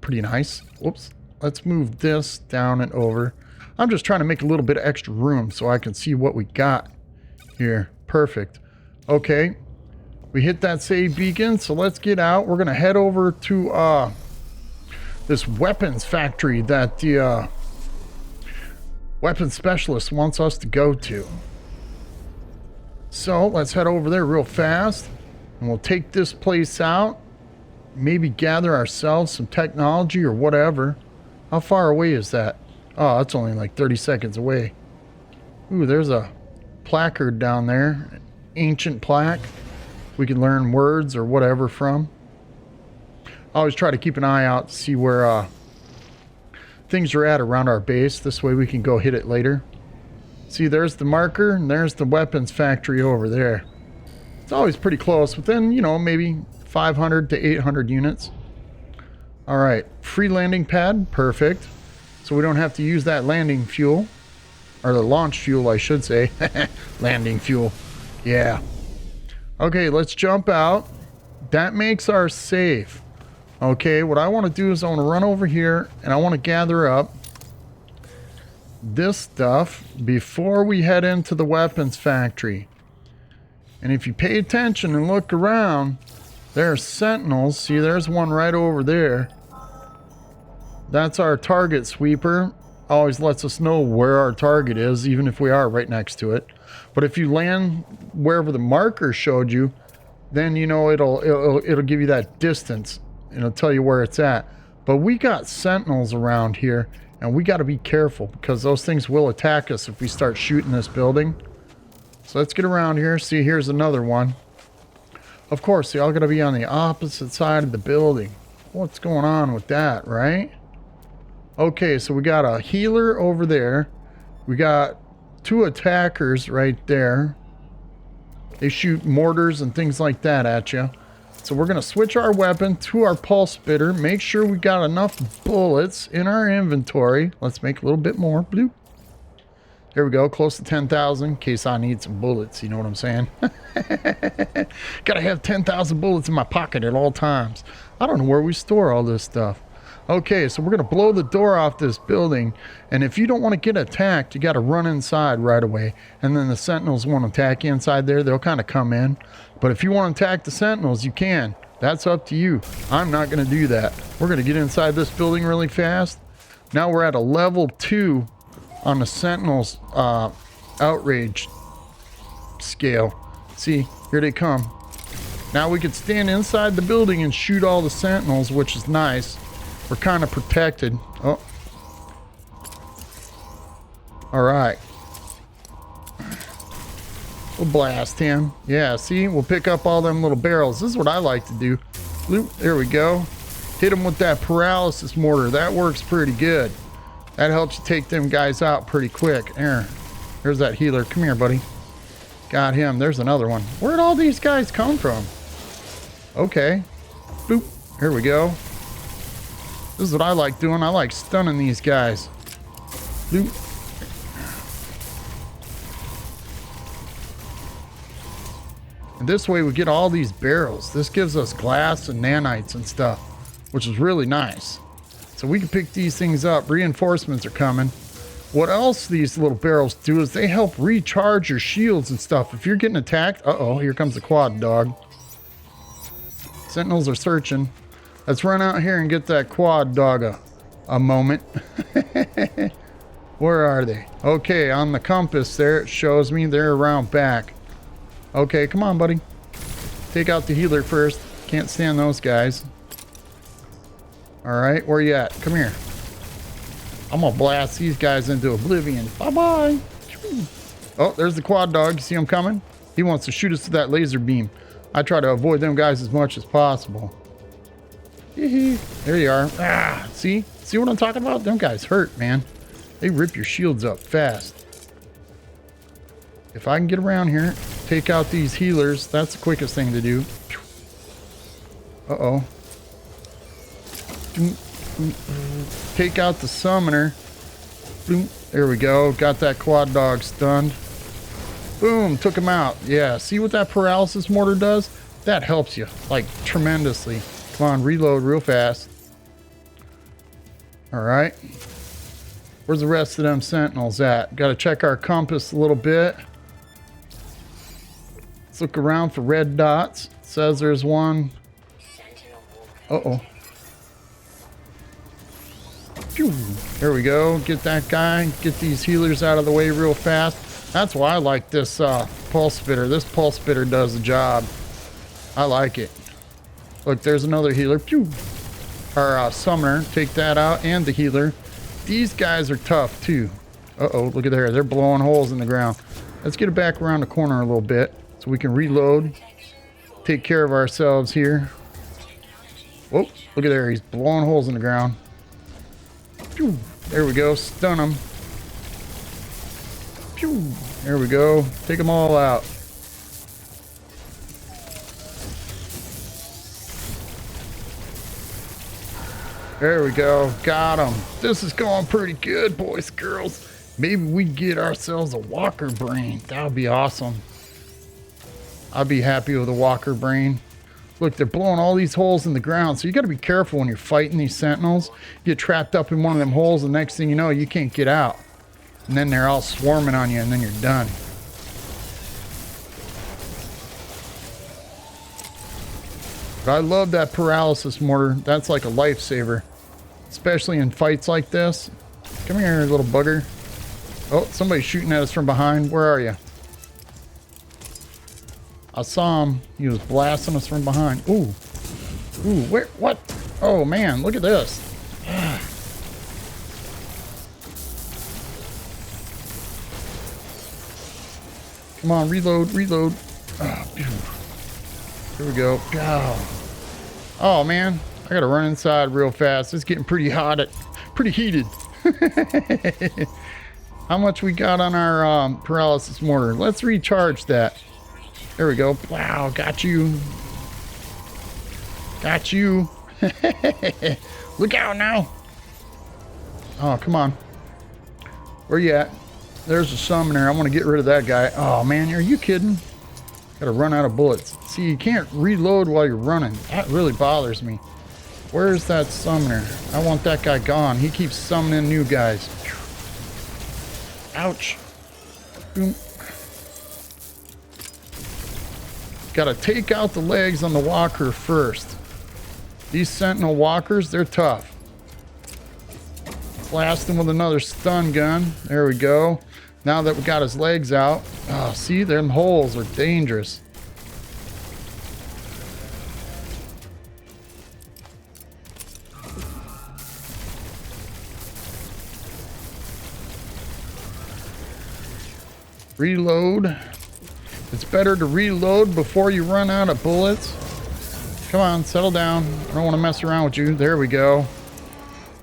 pretty nice. Whoops. Let's move this down and over. I'm just trying to make a little bit of extra room so I can see what we got here. Perfect. Okay. We hit that save beacon, so let's get out. We're going to head over to this weapons factory that the weapons specialist wants us to go to. So let's head over there real fast, and we'll take this place out. Maybe gather ourselves some technology or whatever. How far away is that? Oh, that's only like 30 seconds away. Ooh, there's a placard down there. An ancient plaque. We can learn words or whatever from. I always try to keep an eye out to see where things are at around our base. This way we can go hit it later. See, there's the marker, and there's the weapons factory over there. It's always pretty close, within, you know, maybe 500 to 800 units. All right, free landing pad, perfect. So we don't have to use that landing fuel, or the launch fuel, I should say. Landing fuel, yeah. Okay, let's jump out. That makes our save. Okay, what I want to do is I want to run over here, and I want to gather up this stuff before we head into the weapons factory. And if you pay attention and look around, there's sentinels. See, there's one right over there. That's our target sweeper. Always lets us know where our target is, even if we are right next to it. But if you land wherever the marker showed you, then you know it'll give you that distance. It'll tell you where it's at. But we got sentinels around here, and we got to be careful because those things will attack us if we start shooting this building. So let's get around here. See, here's another one. Of course, they all got to be on the opposite side of the building. What's going on with that, right? Okay, so we got a healer over there. We got 2 attackers right there. They shoot mortars and things like that at you. So we're going to switch our weapon to our pulse spitter. Make sure we got enough bullets in our inventory. Let's make a little bit more. Bloop. There we go, close to 10,000 in case I need some bullets, you know what I'm saying? Gotta have 10,000 bullets in my pocket at all times. I don't know where we store all this stuff. Okay, so we're gonna blow the door off this building, and if you don't want to get attacked, you gotta run inside right away, and then the sentinels won't attack you inside there. They'll kind of come in. But if you want to attack the sentinels, you can. That's up to you. I'm not gonna do that. We're gonna get inside this building really fast. Now we're at a level 2 on the sentinels outrage scale. See, here they come. Now we could stand inside the building and shoot all the sentinels, which is nice. We're kind of protected. Oh, all right. We'll blast him. Yeah, see? We'll pick up all them little barrels. This is what I like to do. Bloop, there we go. Hit him with that paralysis mortar. That works pretty good. That helps you take them guys out pretty quick. There's that healer. Come here, buddy. Got him. There's another one. Where'd all these guys come from? Okay. Boop. Here we go. This is what I like doing. I like stunning these guys. Bloop. And this way we get all these barrels. This gives us glass and nanites and stuff, which is really nice. So we can pick these things up. Reinforcements are coming. What else these little barrels do is they help recharge your shields and stuff. If you're getting attacked, uh-oh, here comes the quad dog. Sentinels are searching. Let's run out here and get that quad dog a moment. Where are they? Okay, on the compass there, it shows me they're around back. Okay, come on, buddy. Take out the healer first. Can't stand those guys. All right, where you at? Come here. I'm gonna blast these guys into oblivion. Bye-bye. Oh, there's the quad dog. You see him coming? He wants to shoot us with that laser beam. I try to avoid them guys as much as possible. There you are. Ah, see what I'm talking about? Them guys hurt, man. They rip your shields up fast. If I can get around here, take out these healers, that's the quickest thing to do. Uh-oh. Take out the summoner. Boom. There we go. Got that quad dog stunned. Boom. Took him out. Yeah. See what that paralysis mortar does? That helps you, like, tremendously. Come on, reload real fast. All right. Where's the rest of them sentinels at? Got to check our compass a little bit. Let's look around for red dots. It says there's one. Uh-oh. Phew. There we go. Get that guy. Get these healers out of the way real fast. That's why I like this pulse spitter. This pulse spitter does the job. I like it. Look, there's another healer. Pew. Our summoner. Take that out. And the healer. These guys are tough too. Uh-oh, look at there. They're blowing holes in the ground. Let's get it back around the corner a little bit so we can reload. Take care of ourselves here. Whoa, look at there. He's blowing holes in the ground. Pew. There we go. Stun him. Pew. There we go. Take them all out. There we go. Got him. This is going pretty good, boys and girls. Maybe we get ourselves a walker brain. That would be awesome. I'd be happy with a walker brain. Look, they're blowing all these holes in the ground, so you got to be careful when you're fighting these sentinels. You get trapped up in one of them holes, and the next thing you know, you can't get out. And then they're all swarming on you, and then you're done. But I love that paralysis mortar. That's like a lifesaver, especially in fights like this. Come here, little bugger. Oh, somebody's shooting at us from behind. Where are you? I saw him. He was blasting us from behind. Ooh. Ooh, where? What? Oh, man, look at this. Come on, reload, reload. Oh, here we go. Oh, man. I gotta run inside real fast. It's getting pretty hot. Pretty heated. How much we got on our paralysis mortar? Let's recharge that. There we go. Wow, got you. Got you. Look out now. Oh, come on. Where you at? There's a summoner. I want to get rid of that guy. Oh, man, are you kidding? Gotta run out of bullets. See, you can't reload while you're running. That really bothers me. Where's that summoner? I want that guy gone. He keeps summoning new guys. Ouch. Boom. Gotta take out the legs on the walker first. These sentinel walkers, they're tough. Blast him with another stun gun. There we go. Now that we got his legs out. Oh, see, them holes are dangerous. Reload. It's it's better to reload before you run out of bullets. Come on, settle down. I don't want to mess around with you. There we go.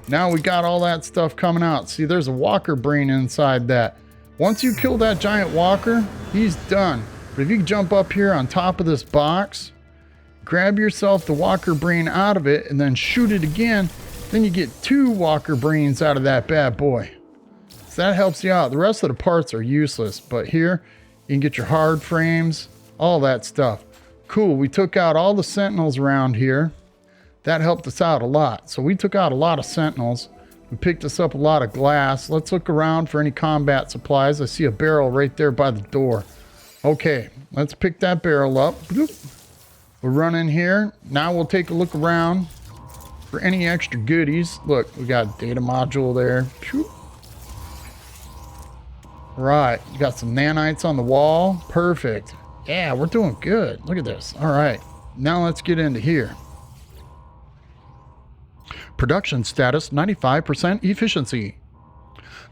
Now we got all that stuff coming out. See, there's a walker brain inside that. Once you kill that giant walker, he's done. But if you can jump up here on top of this box, grab yourself the walker brain out of it, and then shoot it again, then you get 2 walker brains out of that bad boy. So that helps you out. The rest of the parts are useless, but here you can get your hard frames, all that stuff. Cool, we took out all the sentinels around here. That helped us out a lot. So we took out a lot of sentinels. We picked us up a lot of glass. Let's look around for any combat supplies. I see a barrel right there by the door. Okay, let's pick that barrel up. We'll run in here. Now we'll take a look around for any extra goodies. Look, we got a data module there. Right, you got some nanites on the wall. Perfect. Yeah, we're doing good. Look at this. All right, now let's get into here. Production status 95% efficiency.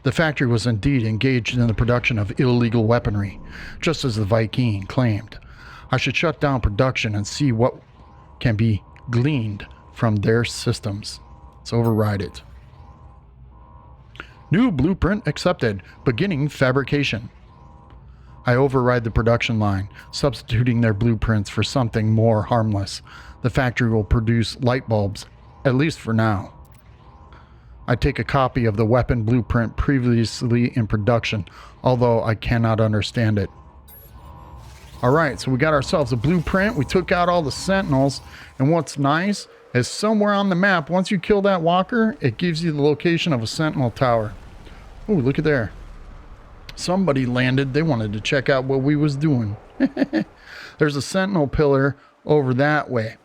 The factory was indeed engaged in the production of illegal weaponry, just as the Viking claimed. I should shut down production and see what can be gleaned from their systems. Let's override it. New blueprint accepted. Beginning fabrication. I override the production line, substituting their blueprints for something more harmless. The factory will produce light bulbs, at least for now. I take a copy of the weapon blueprint previously in production, although I cannot understand it. Alright, so we got ourselves a blueprint. We took out all the sentinels, and what's nice is somewhere on the map, once you kill that walker, it gives you the location of a sentinel tower. Oh, look at there. Somebody landed. They wanted to check out what we was doing. There's a sentinel pillar over that way.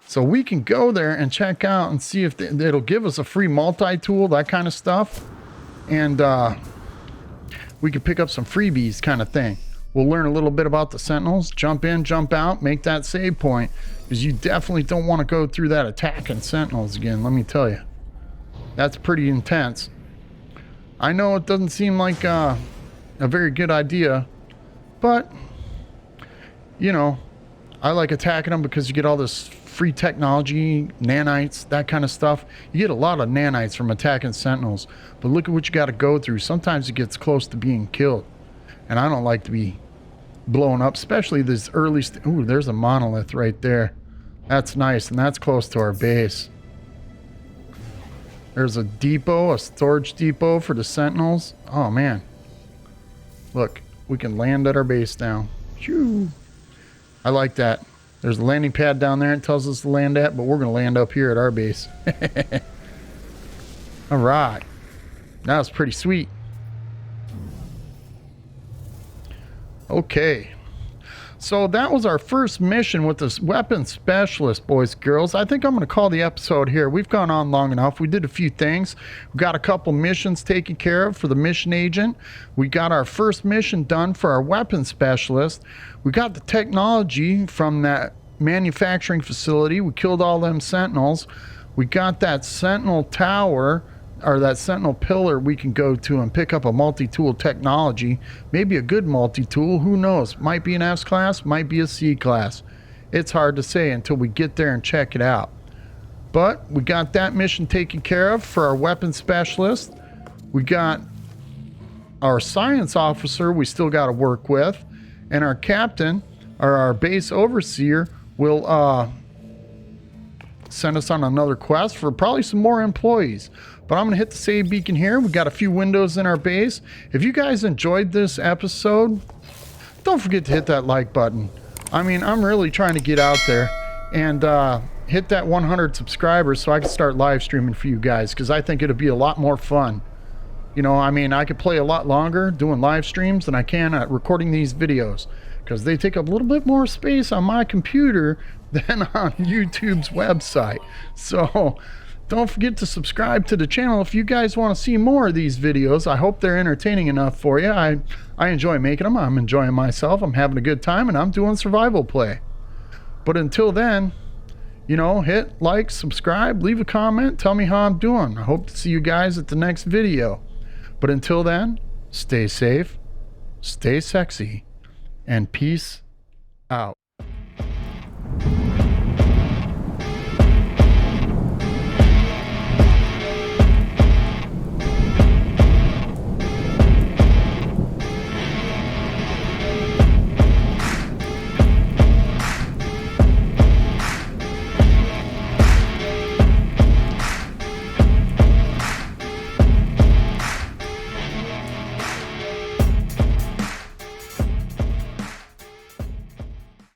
So we can go there and check out and see if it'll give us a free multi-tool, that kind of stuff. And we can pick up some freebies kind of thing. We'll learn a little bit about the sentinels, jump in, jump out, make that save point. Because you definitely don't want to go through that attacking sentinels again, let me tell you. That's pretty intense. I know it doesn't seem like a very good idea, but, you know, I like attacking them because you get all this free technology, nanites, that kind of stuff. You get a lot of nanites from attacking sentinels, but look at what you got to go through. Sometimes it gets close to being killed, and I don't like to be blown up, especially this early ooh, there's a monolith right there. That's nice, and that's close to our base. There's a depot, a storage depot for the sentinels. Oh man, look, we can land at our base now. Phew. I like that. There's a landing pad down there it tells us to land at, but we're going to land up here at our base. All right. That was pretty sweet. Okay. So that was our first mission with this weapon specialist, boys and girls. I think I'm going to call the episode here. We've gone on long enough. We did a few things. We got a couple missions taken care of for the mission agent. We got our first mission done for our weapon specialist. We got the technology from that manufacturing facility. We killed all them sentinels. We got that sentinel tower, or that sentinel pillar we can go to and pick up a multi-tool technology. Maybe a good multi-tool, who knows? Might be an S class, might be a C class. It's hard to say until we get there and check it out. But we got that mission taken care of for our weapon specialist. We got our science officer we still got to work with, and our captain, or our base overseer, will send us on another quest for probably some more employees. But I'm going to hit the save beacon here. We got a few windows in our base. If you guys enjoyed this episode, don't forget to hit that like button. I mean, I'm really trying to get out there and hit that 100 subscribers so I can start live streaming for you guys, because I think it'll be a lot more fun. You know, I mean, I could play a lot longer doing live streams than I can at recording these videos, because they take up a little bit more space on my computer than on YouTube's website. So don't forget to subscribe to the channel if you guys want to see more of these videos. I hope they're entertaining enough for you. I enjoy making them. I'm enjoying myself. I'm having a good time, and I'm doing survival play. But until then, you know, hit like, subscribe, leave a comment, tell me how I'm doing. I hope to see you guys at the next video. But until then, stay safe, stay sexy, and peace out.